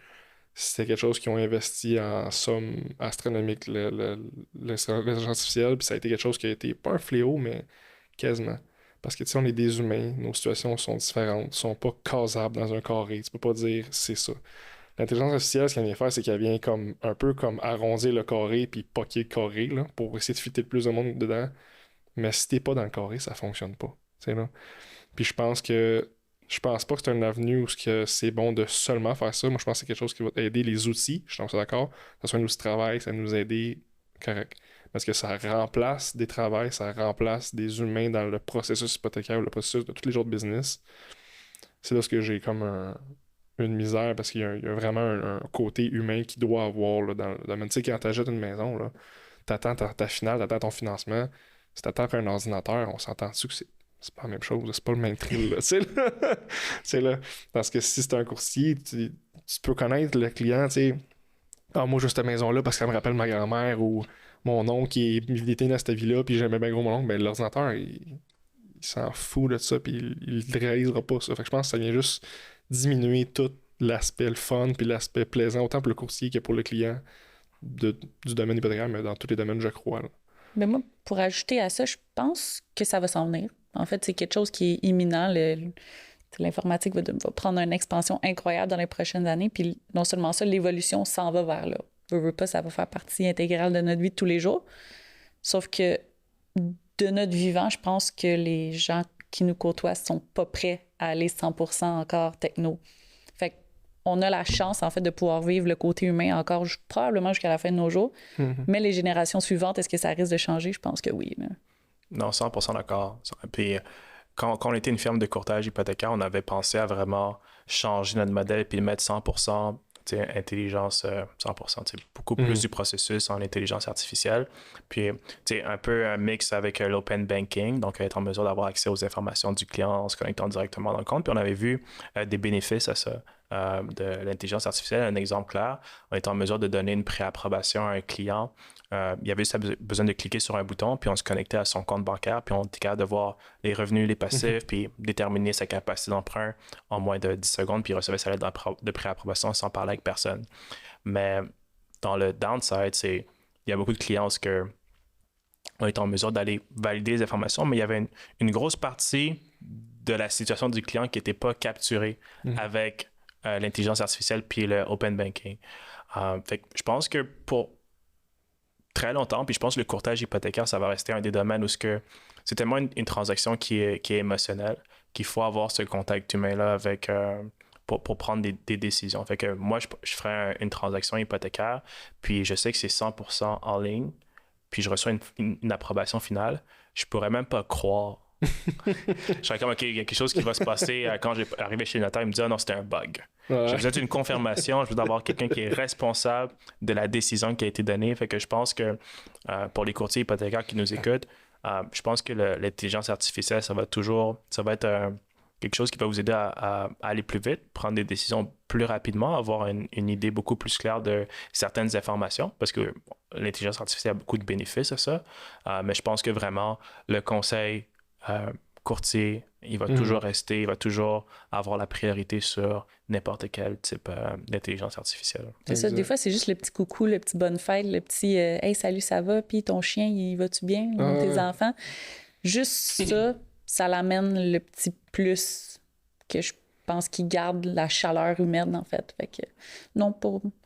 c'était quelque chose qu'ils ont investi en somme astronomique, l'intelligence artificielle, puis ça a été quelque chose qui a été pas un fléau, mais quasiment. Parce que, tu sais, on est des humains, nos situations sont différentes, sont pas casables dans un carré. Tu peux pas dire c'est ça. L'intelligence artificielle, ce qu'elle vient faire, c'est qu'elle vient comme un peu comme arrondir le carré puis poquer le carré, là, pour essayer de fitter le plus de monde dedans. Mais si t'es pas dans le carré, ça fonctionne pas. Tu sais, là. Puis je pense pas que c'est un avenue où c'est bon de seulement faire ça. Moi, je pense que c'est quelque chose qui va aider les outils. Je suis d'accord. Que ce soit un outil de travail, ça va nous aider, correct. Parce que ça remplace des travails, ça remplace des humains dans le processus hypothécaire, le processus de tous les autres business. C'est là ce que j'ai comme une misère parce qu'il y a vraiment un côté humain qui doit avoir là, dans le domaine. Tu sais, quand tu achètes une maison, là, t'attends ta finale, t'attends ton financement. Si t'attends un ordinateur, on s'entend dessus que c'est pas la même chose, c'est pas le même thrill. Là, c'est là. Parce que si c'est un courtier, tu peux connaître le client, tu sais. Ah, moi, juste cette maison-là parce qu'elle me rappelle ma grand-mère ou mon oncle qui était dans cette vie-là, puis j'aimais bien gros mon oncle. Ben, l'ordinateur, il s'en fout de ça, puis il ne réalisera pas ça. Fait que je pense que ça vient juste diminuer tout l'aspect le fun, puis l'aspect plaisant, autant pour le courtier que pour le client du domaine hypothécaire, mais dans tous les domaines, je crois. Là. Mais moi, pour ajouter à ça, je pense que ça va s'en venir. En fait, c'est quelque chose qui est imminent. L'informatique va prendre une expansion incroyable dans les prochaines années. Puis non seulement ça, l'évolution s'en va vers là. Veux pas, ça va faire partie intégrale de notre vie de tous les jours. Sauf que de notre vivant, je pense que les gens qui nous côtoient sont pas prêts à aller 100% encore techno. Fait qu'on a la chance, en fait, de pouvoir vivre le côté humain encore probablement jusqu'à la fin de nos jours. Mm-hmm. Mais les générations suivantes, est-ce que ça risque de changer? Je pense que oui. Là. Non, 100% d'accord. Puis quand on était une firme de courtage hypothécaire, on avait pensé à vraiment changer notre modèle puis mettre 100% intelligence, 100%, beaucoup plus du processus en intelligence artificielle. Puis, un peu un mix avec l'open banking, donc être en mesure d'avoir accès aux informations du client en se connectant directement dans le compte. Puis, on avait vu des bénéfices à ça. De l'intelligence artificielle, un exemple clair, on est en mesure de donner une préapprobation à un client. Il y avait juste besoin de cliquer sur un bouton, puis on se connectait à son compte bancaire, puis on était capable de voir les revenus, les passifs, puis déterminer sa capacité d'emprunt en moins de 10 secondes, puis il recevait sa lettre de préapprobation sans parler avec personne. Mais dans le downside, il y a beaucoup de clients où on est en mesure d'aller valider les informations, mais il y avait une grosse partie de la situation du client qui n'était pas capturée avec l'intelligence artificielle puis le open banking. Fait que je pense que pour très longtemps, puis je pense que le courtage hypothécaire, ça va rester un des domaines où c'est tellement une transaction qui est émotionnelle qu'il faut avoir ce contact humain-là avec pour prendre des décisions. Fait que moi, je ferais une transaction hypothécaire, puis je sais que c'est 100% en ligne, puis je reçois une approbation finale. Je pourrais même pas croire. Je serais comme, OK, il y a quelque chose qui va se passer. Quand j'ai arrivé chez le notaire, il me dit, ah non, c'était un bug. Ouais. J'ai besoin d'une confirmation. Je veux avoir quelqu'un qui est responsable de la décision qui a été donnée. Fait que je pense que pour les courtiers hypothécaires qui nous écoutent, je pense que l'intelligence artificielle, ça va être quelque chose qui va vous aider à aller plus vite, prendre des décisions plus rapidement, avoir une idée beaucoup plus claire de certaines informations, parce que l'intelligence artificielle a beaucoup de bénéfices à ça. Mais je pense que vraiment, le conseil courtier, il va toujours rester, il va toujours avoir la priorité sur n'importe quel type d'intelligence artificielle. C'est ça, des fois, c'est juste le petit coucou, le petit bonne fête, le petit hey, salut, ça va, puis ton chien, il va-tu bien, tes enfants? Juste ça l'amène le petit plus que je pense qu'il garde la chaleur humaine, en fait. Fait que, non,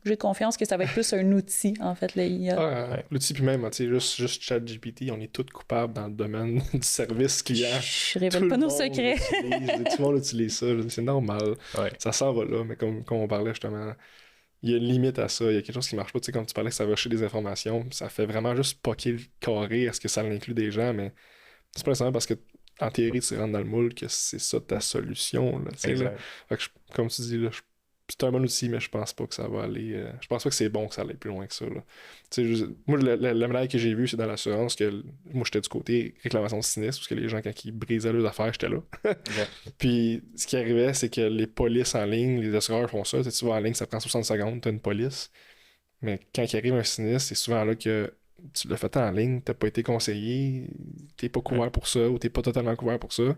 j'ai confiance que ça va être plus un outil, en fait, l'IA. L'outil, puis même, tu sais, juste ChatGPT, on est tous coupables dans le domaine du service client. Je révèle pas nos secrets. Tout le monde utilise ça, c'est normal. Ouais. Ça s'en va là, mais comme on parlait justement, il y a une limite à ça, il y a quelque chose qui marche pas. Tu sais, comme tu parlais que ça va chercher des informations, ça fait vraiment juste poquer le carré, est-ce que ça inclut des gens, mais c'est pas nécessairement parce que en théorie, tu rentres dans le moule que c'est ça ta solution. Là, là. Fait que comme tu dis, là, je c'est un bon outil, mais je pense pas que ça va aller. Je pense pas que c'est bon que ça aille plus loin que ça. Là. Moi, la médaille que j'ai vue, c'est dans l'assurance que moi, j'étais du côté réclamation de sinistre, parce que les gens, quand ils brisaient leurs affaires, j'étais là. Puis, ce qui arrivait, c'est que les polices en ligne, les assureurs font ça. Tu vas en ligne, ça prend 60 secondes, t'as une police. Mais quand il arrive un sinistre, c'est souvent là que tu l'as fait en ligne, t'as pas été conseillé, t'es pas couvert pour ça, ou t'es pas totalement couvert pour ça.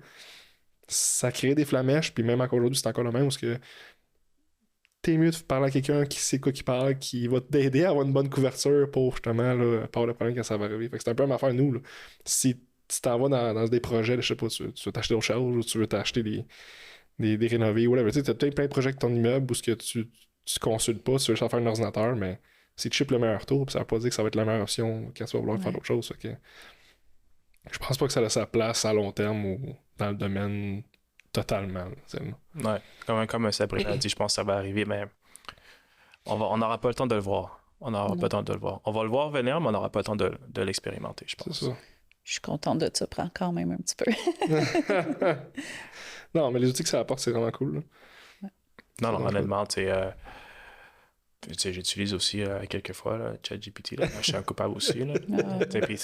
Ça crée des flamèches, puis même encore aujourd'hui, c'est encore le même, parce que t'es mieux de parler à quelqu'un qui sait quoi qu'il parle, qui va t'aider à avoir une bonne couverture pour justement là, pas avoir de problème quand ça va arriver. Fait que c'est un peu une affaire, nous. Là. Si tu t'en vas dans des projets, je sais pas, tu veux t'acheter autre chose, ou tu veux t'acheter des rénovés, whatever. Tu sais, t'as peut-être plein de projets avec ton immeuble où ce que tu consultes pas, tu veux juste faire un ordinateur, mais c'est chip le meilleur tour, puis ça veut pas dire que ça va être la meilleure option quand tu vas vouloir faire d'autres choses. Fait que je pense pas que ça a sa place à long terme ou dans le domaine totalement. Ouais, comme Sabrina a dit, je pense que ça va arriver, mais on n'aura pas le temps de le voir. On n'aura pas le temps de le voir. On va le voir venir, mais on n'aura pas le temps de l'expérimenter, je pense. C'est ça. Je suis contente de ça, prend quand même un petit peu. Non, mais les outils que ça apporte, c'est vraiment cool. Là. Ouais. Non, honnêtement, tu sais, j'utilise aussi quelquefois ChatGPT. Je suis un coupable aussi. Puis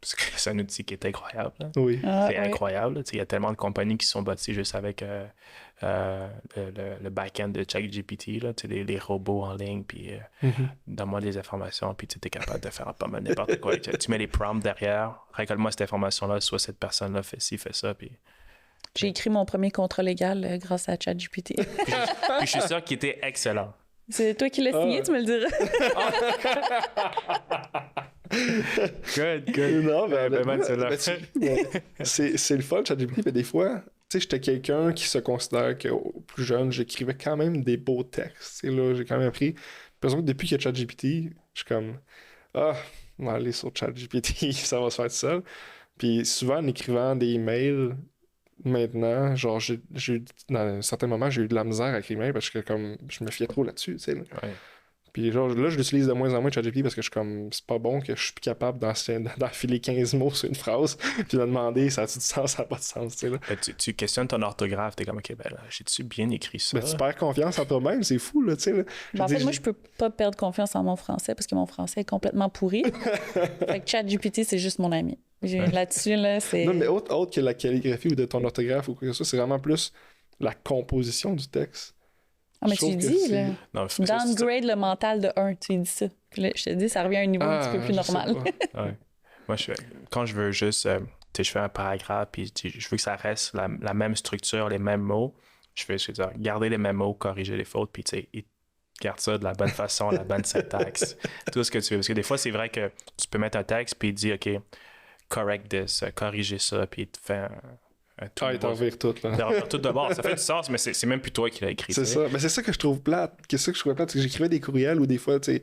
c'est un outil qui est incroyable. Là. Oui. C'est incroyable. Il y a tellement de compagnies qui sont bâties juste avec le back-end de ChatGPT. Les robots en ligne, puis donne-moi des informations, puis tu es capable de faire pas mal n'importe quoi. Tu mets les prompts derrière, récolte-moi cette information-là, soit cette personne-là fait ci, fait ça, puis... J'ai écrit mon premier contrat légal grâce à ChatGPT. Puis je suis sûr qu'il était excellent. C'est toi qui l'as signé, tu me le diras. Good. Non, c'est le fun, ChatGPT, mais des fois, tu sais, j'étais quelqu'un qui se considère qu'au plus jeune, j'écrivais quand même des beaux textes. Et là, j'ai quand même appris. Par exemple, depuis qu'il y a ChatGPT, je suis comme, on va aller sur ChatGPT, ça va se faire tout seul. Puis souvent, en écrivant des emails, maintenant, genre, dans un certain moment, j'ai eu de la misère à écrire email parce que comme je me fiais trop là-dessus, tu sais. Là. Ouais. Puis genre, là, je l'utilise de moins en moins ChatGPT parce que je suis comme, c'est pas bon que je suis plus capable d'enfiler 15 mots sur une phrase puis de demander ça a-tu du sens, ça n'a pas de sens, tu sais. Là. Tu questionnes ton orthographe, t'es comme, OK, ben là, j'ai-tu bien écrit ça? Ben, tu perds confiance en toi-même, c'est fou, là, tu sais. En fait, moi, je peux pas perdre confiance en mon français parce que mon français est complètement pourri. Fait que ChatGPT, c'est juste mon ami. Là-dessus, là, c'est... Non, mais autre que la calligraphie ou de ton orthographe ou quoi que ce soit, c'est vraiment plus la composition du texte. Ah, mais tu dis, là, non, downgrade le mental de 1, tu dis ça. Puis là, je te dis, ça revient à un niveau un petit peu plus normal. Ouais. Moi, quand je veux juste, je fais un paragraphe, puis je veux que ça reste la même structure, les mêmes mots, je veux dire, garder les mêmes mots, corriger les fautes, puis tu sais, garde ça de la bonne façon, la bonne syntaxe, tout ce que tu veux. Parce que des fois, c'est vrai que tu peux mettre un texte, puis dire, OK, correct this, corriger ça, puis tu fais tout. Il t'en vire tout, là. Tout de bord, ça fait du sens, mais c'est même plus toi qui l'as écrit. C'est ça. Mais c'est ça que je trouve plate. Qu'est-ce que je trouvais plate? C'est que j'écrivais des courriels ou des fois, tu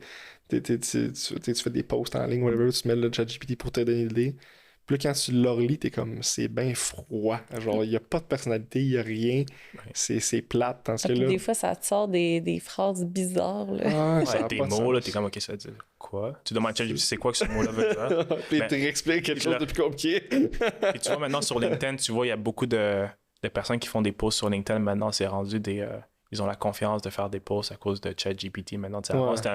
fais des posts en ligne, whatever, tu mets le ChatGPT pour te donner l'idée. Puis là, quand tu le relis, t'es comme, c'est bien froid. Genre, il n'y a pas de personnalité, il n'y a rien. C'est plate. Tandis que là... Des fois, ça te sort des phrases bizarres. Là. Des mots, là, t'es comme, OK, ça veut dire quoi? Tu demandes à ChatGPT, c'est quoi que ce mot-là veut dire? Puis tu expliques quelque chose de plus compliqué. Puis tu vois, maintenant, sur LinkedIn, tu vois, il y a beaucoup de personnes qui font des posts sur LinkedIn. Maintenant, c'est rendu ils ont la confiance de faire des posts à cause de ChatGPT. Maintenant, avant, c'était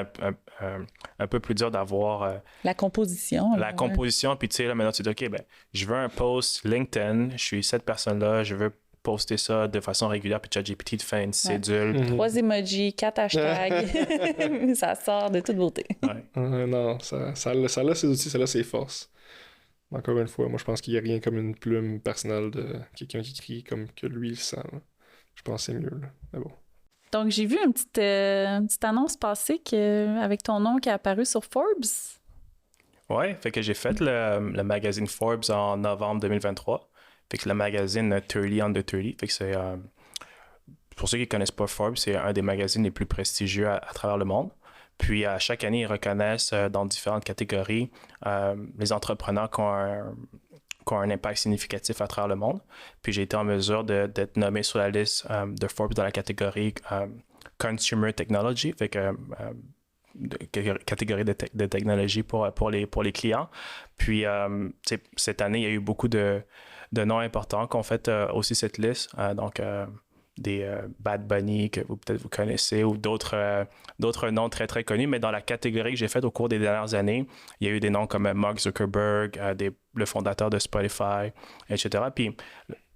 un peu plus dur d'avoir... la composition. La composition, puis tu sais, là, maintenant, tu dis, OK, ben, je veux un post LinkedIn, je suis cette personne-là, je veux poster ça de façon régulière, puis ChatGPT te fait une cédule. 3 emojis, 4 hashtags. Ça sort de toute beauté. Non, ça a ses outils, ça a ses forces. Encore une fois, moi, je pense qu'il n'y a rien comme une plume personnelle de quelqu'un qui écrit comme que lui il sent. Là. Je pense que c'est mieux. Là. Mais bon. Donc, j'ai vu une petite annonce passer avec ton nom qui est apparu sur Forbes. Ouais, fait que j'ai fait le magazine Forbes en novembre 2023. Fait que le magazine 30 Under 30. Fait que c'est... pour ceux qui ne connaissent pas Forbes, c'est un des magazines les plus prestigieux à travers le monde. Puis, à chaque année, ils reconnaissent dans différentes catégories les entrepreneurs qui ont un impact significatif à travers le monde. Puis j'ai été en mesure d'être nommé sur la liste de Forbes dans la catégorie Consumer Technology, fait que catégorie de technologie pour les clients. Puis cette année, il y a eu beaucoup de noms importants qui ont fait aussi cette liste. Donc Bad Bunny que peut-être vous connaissez ou d'autres noms très, très connus. Mais dans la catégorie que j'ai faite au cours des dernières années, il y a eu des noms comme Mark Zuckerberg, le fondateur de Spotify, etc. Puis,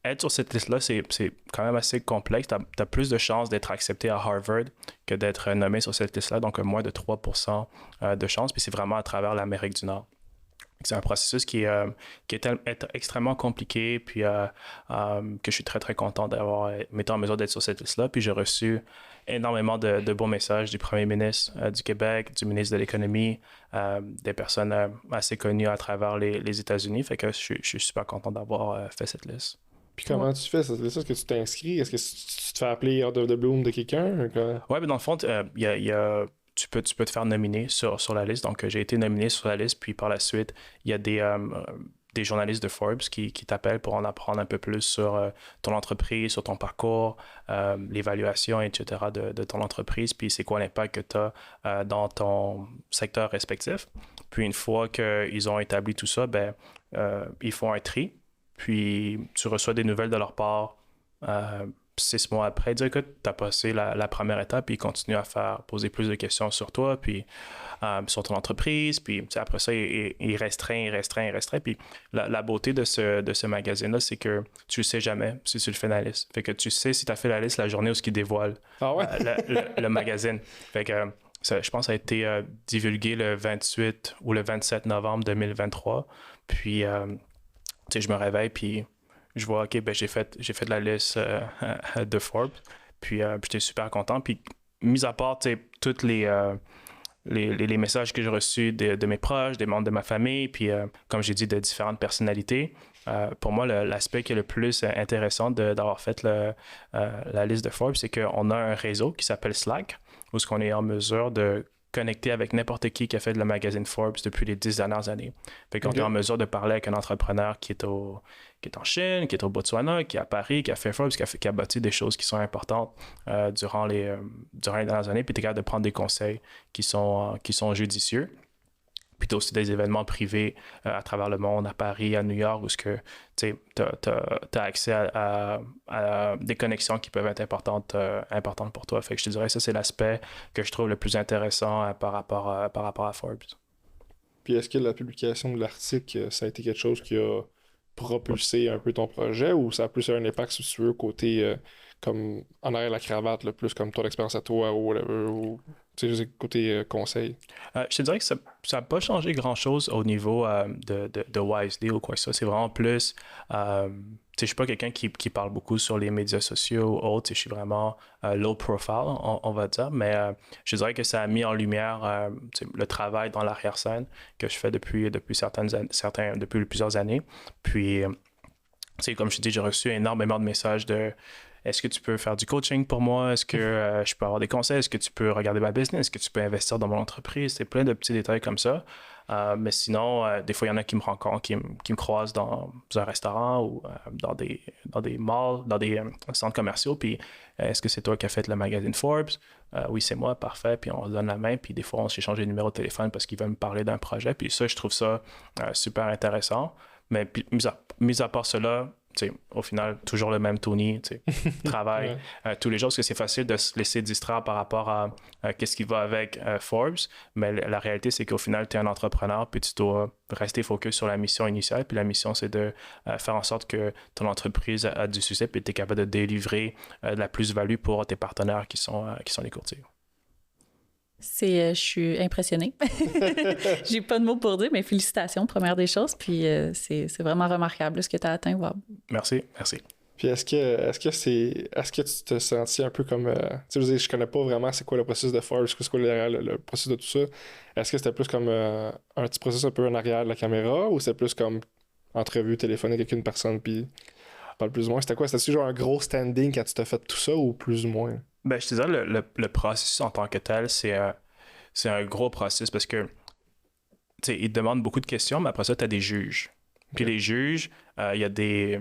être sur cette liste-là, c'est quand même assez complexe. Tu as plus de chances d'être accepté à Harvard que d'être nommé sur cette liste-là, donc moins de 3% de chances. Puis c'est vraiment à travers l'Amérique du Nord. C'est un processus qui est extrêmement compliqué, puis que je suis très, très content d'avoir été en mesure d'être sur cette liste-là. Puis j'ai reçu énormément de bons messages du premier ministre du Québec, du ministre de l'Économie, des personnes assez connues à travers les États-Unis. Fait que je suis super content d'avoir fait cette liste. Puis comment tu fais cette liste? Est-ce que tu t'inscris? Est-ce que tu te fais appeler out of the bloom de quelqu'un? Oui, mais dans le fond, tu peux te faire nominer sur la liste. Donc, j'ai été nominé sur la liste, puis par la suite, il y a des journalistes de Forbes qui t'appellent pour en apprendre un peu plus sur ton entreprise, sur ton parcours, l'évaluation, etc. de ton entreprise, puis c'est quoi l'impact que tu as dans ton secteur respectif. Puis une fois qu'ils ont établi tout ça, ils font un tri, puis tu reçois des nouvelles de leur part 6 mois après, dire écoute, tu as passé la première étape, puis ils continuent à poser plus de questions sur toi, puis sur ton entreprise, puis après ça, il restreint. Puis la beauté de ce magazine-là, c'est que tu ne sais jamais si tu le fais la liste. Fait que tu sais si tu as fait la liste la journée où ils dévoilent le magazine. Fait que je pense que ça a été divulgué le 28 ou le 27 novembre 2023. Puis, je me réveille, puis je vois, OK, j'ai fait de la liste de Forbes. Puis j'étais super content. Puis, mis à part tous les messages que j'ai reçus de mes proches, des membres de ma famille, puis comme j'ai dit, de différentes personnalités, pour moi, l'aspect qui est le plus intéressant d'avoir fait la liste de Forbes, c'est qu'on a un réseau qui s'appelle Slack, où on est en mesure de connecter avec n'importe qui a fait le magazine Forbes depuis les 10 dernières années. Fait qu'on est en mesure de parler avec un entrepreneur qui est en Chine, qui est au Botswana, qui est à Paris, qui a fait Forbes, qui a bâti des choses qui sont importantes durant les dernières années, puis tu es capable de prendre des conseils qui sont judicieux. Puis tu as aussi des événements privés à travers le monde, à Paris, à New York, où tu as accès à des connexions qui peuvent être importantes pour toi. Fait que je te dirais que ça, c'est l'aspect que je trouve le plus intéressant par rapport à Forbes. Puis est-ce que la publication de l'article, ça a été quelque chose qui a propulsé un peu ton projet, ou ça a plus un impact, si tu veux, côté comme en arrière de la cravate, là, plus comme ton expérience à toi ou whatever, ou côté conseil? Je te dirais que ça n'a pas changé grand-chose au niveau de Wisely ou quoi que ce soit. C'est vraiment plus... je ne suis pas quelqu'un qui parle beaucoup sur les médias sociaux ou autres. Je suis vraiment low profile, on va dire. Mais je dirais que ça a mis en lumière le travail dans l'arrière-scène que je fais depuis plusieurs années. Puis, comme je te dis, j'ai reçu énormément de messages de... Est-ce que tu peux faire du coaching pour moi? Est-ce que je peux avoir des conseils? Est-ce que tu peux regarder ma business? Est-ce que tu peux investir dans mon entreprise? C'est plein de petits détails comme ça. Mais sinon, des fois, il y en a qui me rencontrent, qui me croisent dans un restaurant ou dans des malls, dans des centres commerciaux. Puis, est-ce que c'est toi qui as fait le magazine Forbes? Oui, c'est moi, parfait. Puis, on se donne la main. Puis, des fois, on s'échange des numéros de téléphone parce qu'ils veulent me parler d'un projet. Puis, ça, je trouve ça super intéressant. Mais mis à part cela, au final, toujours le même Tony, travaille tous les jours, parce que c'est facile de se laisser distraire par rapport à qu'est-ce qui va avec Forbes, mais la réalité, c'est qu'au final, tu es un entrepreneur, puis tu dois rester focus sur la mission initiale, puis la mission, c'est de faire en sorte que ton entreprise a du succès, puis tu es capable de délivrer de la plus-value pour tes partenaires qui sont les courtiers. Je suis impressionnée. J'ai pas de mots pour dire, mais félicitations, première des choses. Puis c'est vraiment remarquable ce que tu as atteint. Wow. Merci. Puis est-ce que tu te sentis un peu comme... je connais pas vraiment c'est quoi le processus de Forbes, c'est quoi le processus de tout ça. Est-ce que c'était plus comme un petit processus un peu en arrière de la caméra, ou c'est plus comme entrevue téléphonique avec une personne, puis parle plus ou moins? C'était quoi? C'était genre un gros standing quand tu t'as fait tout ça, ou plus ou moins? Je te dirais, le processus en tant que tel, c'est un gros processus parce que ils te demandent beaucoup de questions, mais après ça, tu as des juges. Puis les juges, il y a des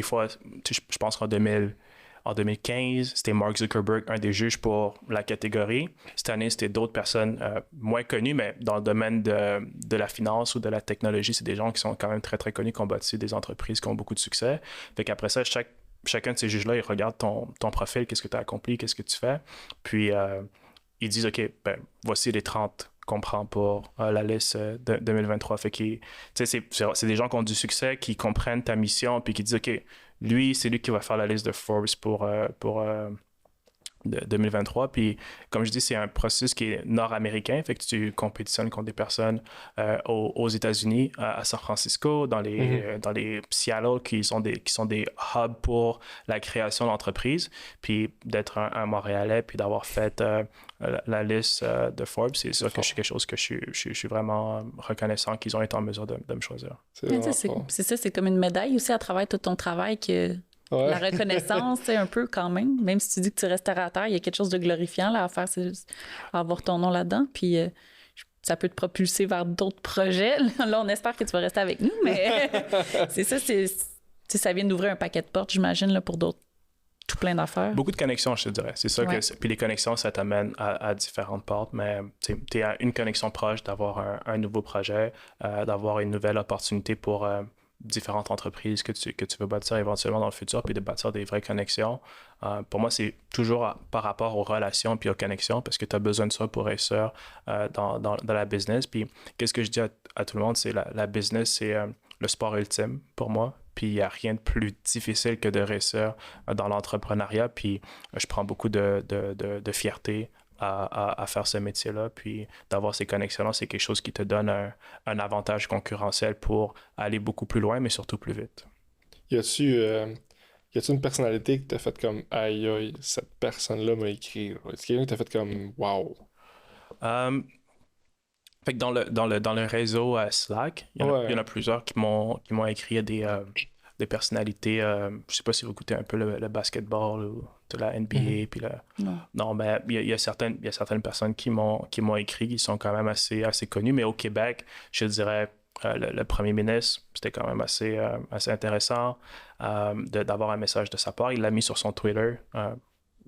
fois, je pense qu'en 2015, c'était Mark Zuckerberg, un des juges pour la catégorie. Cette année, c'était d'autres personnes moins connues, mais dans le domaine de la finance ou de la technologie, c'est des gens qui sont quand même très, très connus, qui ont bâti des entreprises qui ont beaucoup de succès. Fait qu'après ça, chacun de ces juges-là, ils regardent ton profil, qu'est-ce que tu as accompli, qu'est-ce que tu fais. Puis, ils disent, OK, ben, voici les 30 qu'on prend pour la liste de 2023. Fait que, c'est des gens qui ont du succès, qui comprennent ta mission, puis qui disent, OK, lui, c'est lui qui va faire la liste de Forbes pour de 2023. Puis, comme je dis, c'est un processus qui est nord-américain. Fait que tu compétitionnes contre des personnes aux États-Unis, à San Francisco, dans les Seattle, qui sont des hubs pour la création d'entreprises. Puis, d'être un Montréalais, puis d'avoir fait la liste de Forbes, c'est sûr que c'est quelque chose que je suis vraiment reconnaissant qu'ils ont été en mesure de me choisir. C'est ça, c'est comme une médaille aussi à travers tout ton travail que... Ouais. La reconnaissance, c'est un peu quand même si tu dis que tu es restaurateur, il y a quelque chose de glorifiant là, à faire, c'est juste avoir ton nom là-dedans, puis ça peut te propulser vers d'autres projets. Là, on espère que tu vas rester avec nous, mais c'est ça, ça vient d'ouvrir un paquet de portes, j'imagine, là, pour d'autres, tout plein d'affaires. Beaucoup de connexions, je te dirais. C'est ça que... Puis les connexions, ça t'amène à différentes portes, mais tu es à une connexion proche d'avoir un nouveau projet, d'avoir une nouvelle opportunité pour... différentes entreprises que tu veux bâtir éventuellement dans le futur, puis de bâtir des vraies connexions. Pour moi, c'est toujours par rapport aux relations puis aux connexions, parce que tu as besoin de ça pour réussir dans la business. Puis qu'est-ce que je dis à tout le monde, c'est la business, c'est le sport ultime pour moi. Puis il n'y a rien de plus difficile que de réussir dans l'entrepreneuriat. Puis je prends beaucoup de fierté à faire ce métier-là, puis d'avoir ces connexions-là, c'est quelque chose qui te donne un avantage concurrentiel pour aller beaucoup plus loin, mais surtout plus vite. Y a-tu une personnalité qui t'a fait comme « Aïe, aïe, cette personne-là m'a écrit ». Est-ce qu'il y a quelqu'un qui t'a fait comme « Wow ». Fait que dans le réseau Slack, il y en a plusieurs qui m'ont écrit des personnalités. Je sais pas si vous écoutez un peu le basketball ou de la NBA. Puis non, mais il y a certaines personnes qui m'ont écrit, qui sont quand même assez connues. Mais au Québec, je dirais le premier ministre, c'était quand même assez intéressant d'avoir un message de sa part. Il l'a mis sur son Twitter,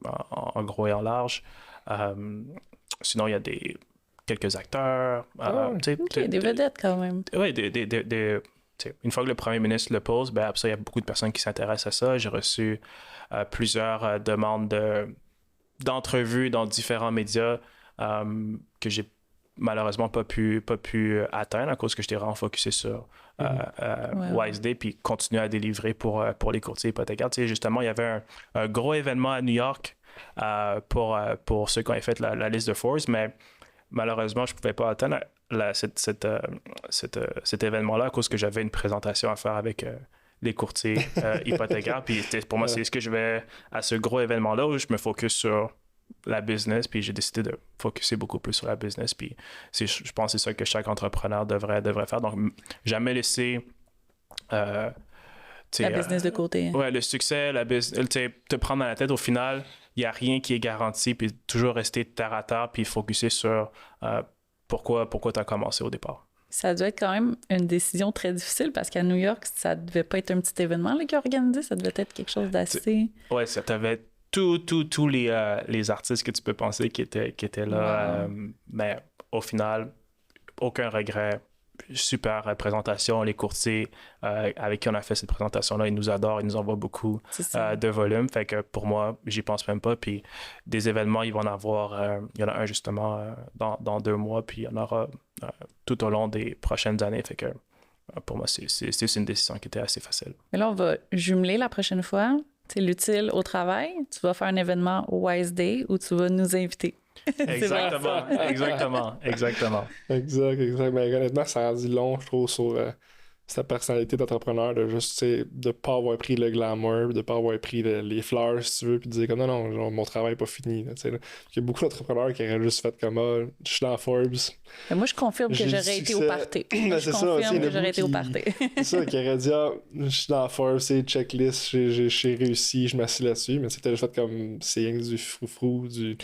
en gros et en large. Sinon, il y a quelques acteurs. Des vedettes quand même. Oui, une fois que le premier ministre le pose, ben après ça, il y a beaucoup de personnes qui s'intéressent à ça. J'ai reçu plusieurs demandes d'entrevues dans différents médias que j'ai malheureusement pas pu atteindre à cause que j'étais vraiment focusé sur WiseDay, puis continuer à délivrer pour les courtiers hypothécaires. Tu sais, justement, il y avait un gros événement à New York pour ceux qui ont fait la liste de Forbes, mais malheureusement, je ne pouvais pas atteindre cet événement-là à cause que j'avais une présentation à faire avec les courtiers hypothécaires. Puis pour moi, c'est ce que je vais à ce gros événement-là où je me focus sur la business. Puis j'ai décidé de focuser beaucoup plus sur la business. Puis je pense que c'est ça que chaque entrepreneur devrait faire. Donc, jamais laisser... la business de côté. Ouais, le succès, la business, te prendre dans la tête, au final, il n'y a rien qui est garanti, puis toujours rester terre à terre, puis focuser sur pourquoi tu as commencé au départ. Ça doit être quand même une décision très difficile, parce qu'à New York, ça devait pas être un petit événement là, qui a organisé, ça devait être quelque chose d'assez... Ouais, ça t'avait tous les artistes que tu peux penser qui étaient là, mais au final, aucun regret. Super présentation, les courtiers avec qui on a fait cette présentation-là, ils nous adorent, ils nous envoient beaucoup de volume, fait que pour moi, j'y pense même pas, puis des événements, il y en a un justement dans 2 mois, puis il y en aura tout au long des prochaines années, fait que pour moi, c'est une décision qui était assez facile. Mais là, on va jumeler la prochaine fois, c'est l'utile au travail, tu vas faire un événement au WiseDay où tu vas nous inviter. Exactement. Exact. Mais honnêtement, ça en dit long, je trouve, sur sa personnalité d'entrepreneur, de juste, de pas avoir pris le glamour, de pas avoir pris les fleurs, si tu veux, puis de dire comme non, genre, mon travail n'est pas fini. Là. Il y a beaucoup d'entrepreneurs qui auraient juste fait comme je suis dans Forbes. Mais moi, je confirme que j'aurais été au party. Je confirme que j'aurais été au party. C'est ça, qui aurait dit je suis dans Forbes, c'est checklist, j'ai réussi, je m'assis là-dessus, mais c'était juste fait comme c'est rien que du froufrou, du.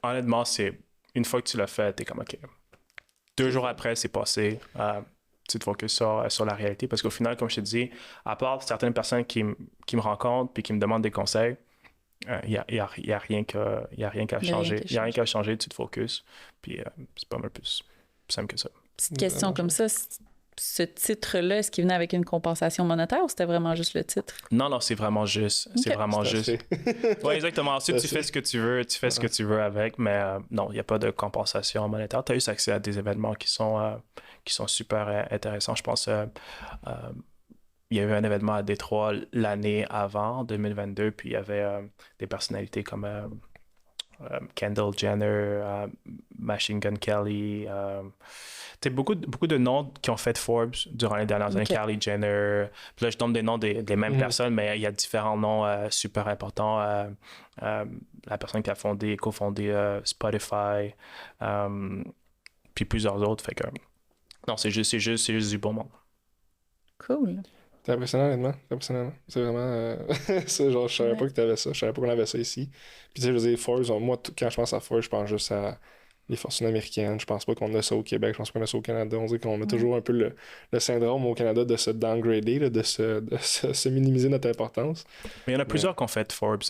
Honnêtement, c'est une fois que tu l'as fait, t'es comme OK. 2 jours après, c'est passé. Tu te focuses sur la réalité. Parce qu'au final, comme je te dis, à part certaines personnes qui me rencontrent puis qui me demandent des conseils, il n'y a rien qu'à changer. Il n'y a rien qu'à changer, tu te focuses. Puis c'est pas mal plus simple que ça. Petite question comme ça, ce titre-là, est-ce qu'il venait avec une compensation monétaire ou c'était vraiment juste le titre? Non, c'est vraiment juste. C'est vraiment juste. Oui, exactement. Ensuite, tu fais ce que tu veux, ce que tu veux avec, mais non, il n'y a pas de compensation monétaire. Tu as eu accès à des événements qui sont super intéressants. Je pense il y avait un événement à Détroit l'année avant, 2022, puis il y avait des personnalités comme Kendall Jenner, Machine Gun Kelly, beaucoup de noms qui ont fait Forbes durant les dernières années. Kylie Jenner. Puis là, je donne des noms des mêmes personnes, mais il y a différents noms super importants. La personne qui a cofondé Spotify, puis plusieurs autres. Fait que non, c'est juste du bon monde. Cool. C'est impressionnant, honnêtement. C'est vraiment... genre, je savais pas que tu avais ça. Je savais pas qu'on avait ça ici. Puis tu sais, je veux dire, Forbes, moi, quand je pense à Forbes, je pense juste à les fortunes américaines. Je pense pas qu'on a ça au Québec. Je pense qu'on a ça au Canada. On dit qu'on a toujours un peu le syndrome au Canada de se downgrader, là, de se minimiser notre importance. Mais il y en a plusieurs qui ont fait Forbes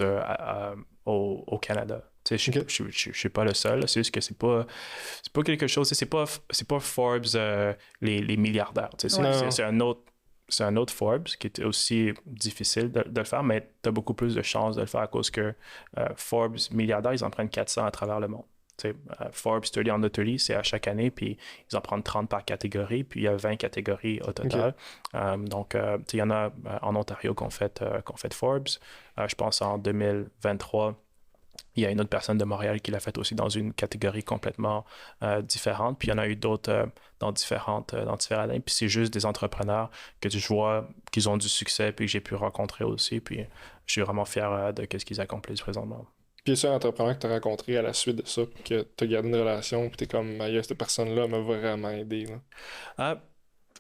au Canada. Je suis pas le seul. C'est juste que c'est pas quelque chose... C'est pas Forbes les milliardaires. C'est un autre Forbes qui était aussi difficile de le faire, mais tu as beaucoup plus de chances de le faire à cause que Forbes milliardaires, ils en prennent 400 à travers le monde. Forbes 30 Under 30, c'est à chaque année, puis ils en prennent 30 par catégorie, puis il y a 20 catégories au total. Donc, il y en a en Ontario qui ont fait Forbes. Je pense en 2023, il y a une autre personne de Montréal qui l'a fait aussi dans une catégorie complètement différente. Puis il y en a eu d'autres dans différentes années. Puis c'est juste des entrepreneurs que je vois qu'ils ont du succès puis que j'ai pu rencontrer aussi. Puis je suis vraiment fier de ce qu'ils accomplissent présentement. Puis c'est un entrepreneur que tu as rencontré à la suite de ça, puis que tu as gardé une relation, puis tu es comme, cette personne-là m'a vraiment aidé.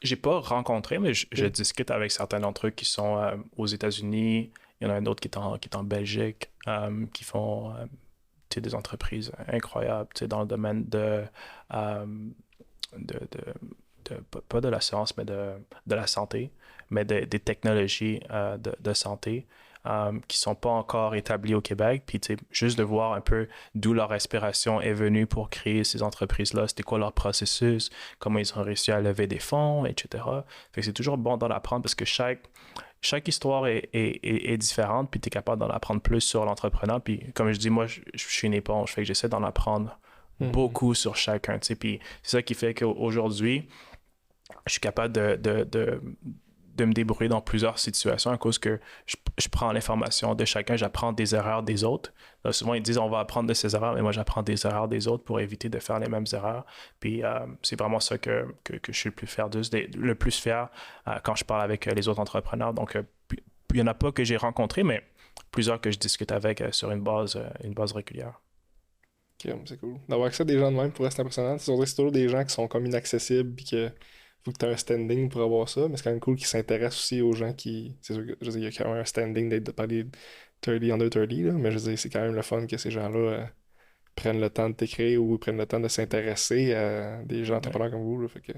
J'ai pas rencontré, mais je discute avec certains d'entre eux qui sont aux États-Unis. Il y en a un autre qui est en Belgique, qui font des entreprises incroyables dans le domaine pas de l'assurance, mais de la santé, mais des technologies de santé qui ne sont pas encore établies au Québec. Puis juste de voir un peu d'où leur inspiration est venue pour créer ces entreprises-là, c'était quoi leur processus, comment ils ont réussi à lever des fonds, etc. Fait que c'est toujours bon d'en apprendre parce que chaque histoire est différente, puis tu es capable d'en apprendre plus sur l'entrepreneur. Puis comme je dis, moi, je suis une éponge, fait que j'essaie d'en apprendre beaucoup sur chacun. Puis c'est ça qui fait qu'aujourd'hui, je suis capable de me débrouiller dans plusieurs situations à cause que je prends l'information de chacun, j'apprends des erreurs des autres. Là, souvent, ils disent on va apprendre de ces erreurs, mais moi, j'apprends des erreurs des autres pour éviter de faire les mêmes erreurs. Puis c'est vraiment ça que je suis le plus fier quand je parle avec les autres entrepreneurs. Donc, il n'y en a pas que j'ai rencontrés, mais plusieurs que je discute avec sur une base régulière. Ok, c'est cool. D'avoir accès à des gens de même pour rester impressionnant. C'est toujours des gens qui sont comme inaccessibles puis que faut que tu aies un standing pour avoir ça, mais c'est quand même cool qu'ils s'intéressent aussi aux gens qui... C'est sûr que, je veux dire, il y a quand même un standing d'être par les 30 under 30, là, mais je veux dire, c'est quand même le fun que ces gens-là prennent le temps de t'écrire ou prennent le temps de s'intéresser à des gens entrepreneurs comme vous, là, fait que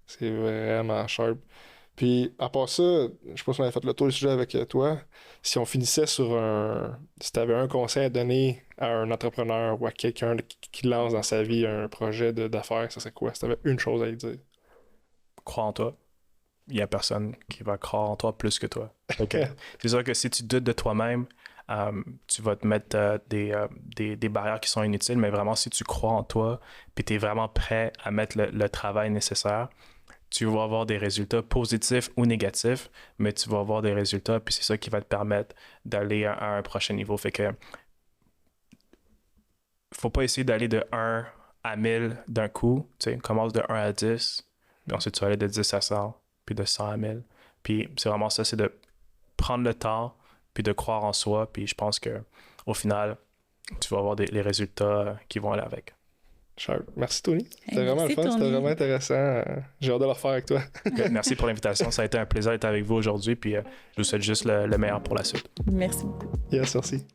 c'est vraiment sharp. Puis, à part ça, je pense qu'on avait fait le tour du sujet avec toi. Si on finissait sur si tu avais un conseil à donner à un entrepreneur ou à quelqu'un qui lance dans sa vie un projet d'affaires, ça serait quoi? Si tu avais une chose à lui dire. Crois en toi. Il n'y a personne qui va croire en toi plus que toi. Okay. C'est sûr que si tu doutes de toi-même, tu vas te mettre des barrières qui sont inutiles, mais vraiment, si tu crois en toi et tu es vraiment prêt à mettre le travail nécessaire, tu vas avoir des résultats positifs ou négatifs, mais tu vas avoir des résultats, puis c'est ça qui va te permettre d'aller à un prochain niveau. Fait que faut pas essayer d'aller de 1 à 1000 d'un coup. Tu sais, commence de 1 à 10, puis ensuite tu vas aller de 10 à 100, puis de 100 à 1000. Puis c'est vraiment ça, c'est de prendre le temps, puis de croire en soi, puis je pense que au final, tu vas avoir les résultats qui vont aller avec. Sharp. Merci Tony. C'était vraiment le fun, c'était vraiment intéressant. J'ai hâte de le refaire avec toi. Merci pour l'invitation. Ça a été un plaisir d'être avec vous aujourd'hui, puis je vous souhaite juste le meilleur pour la suite. Merci beaucoup. Yes, merci.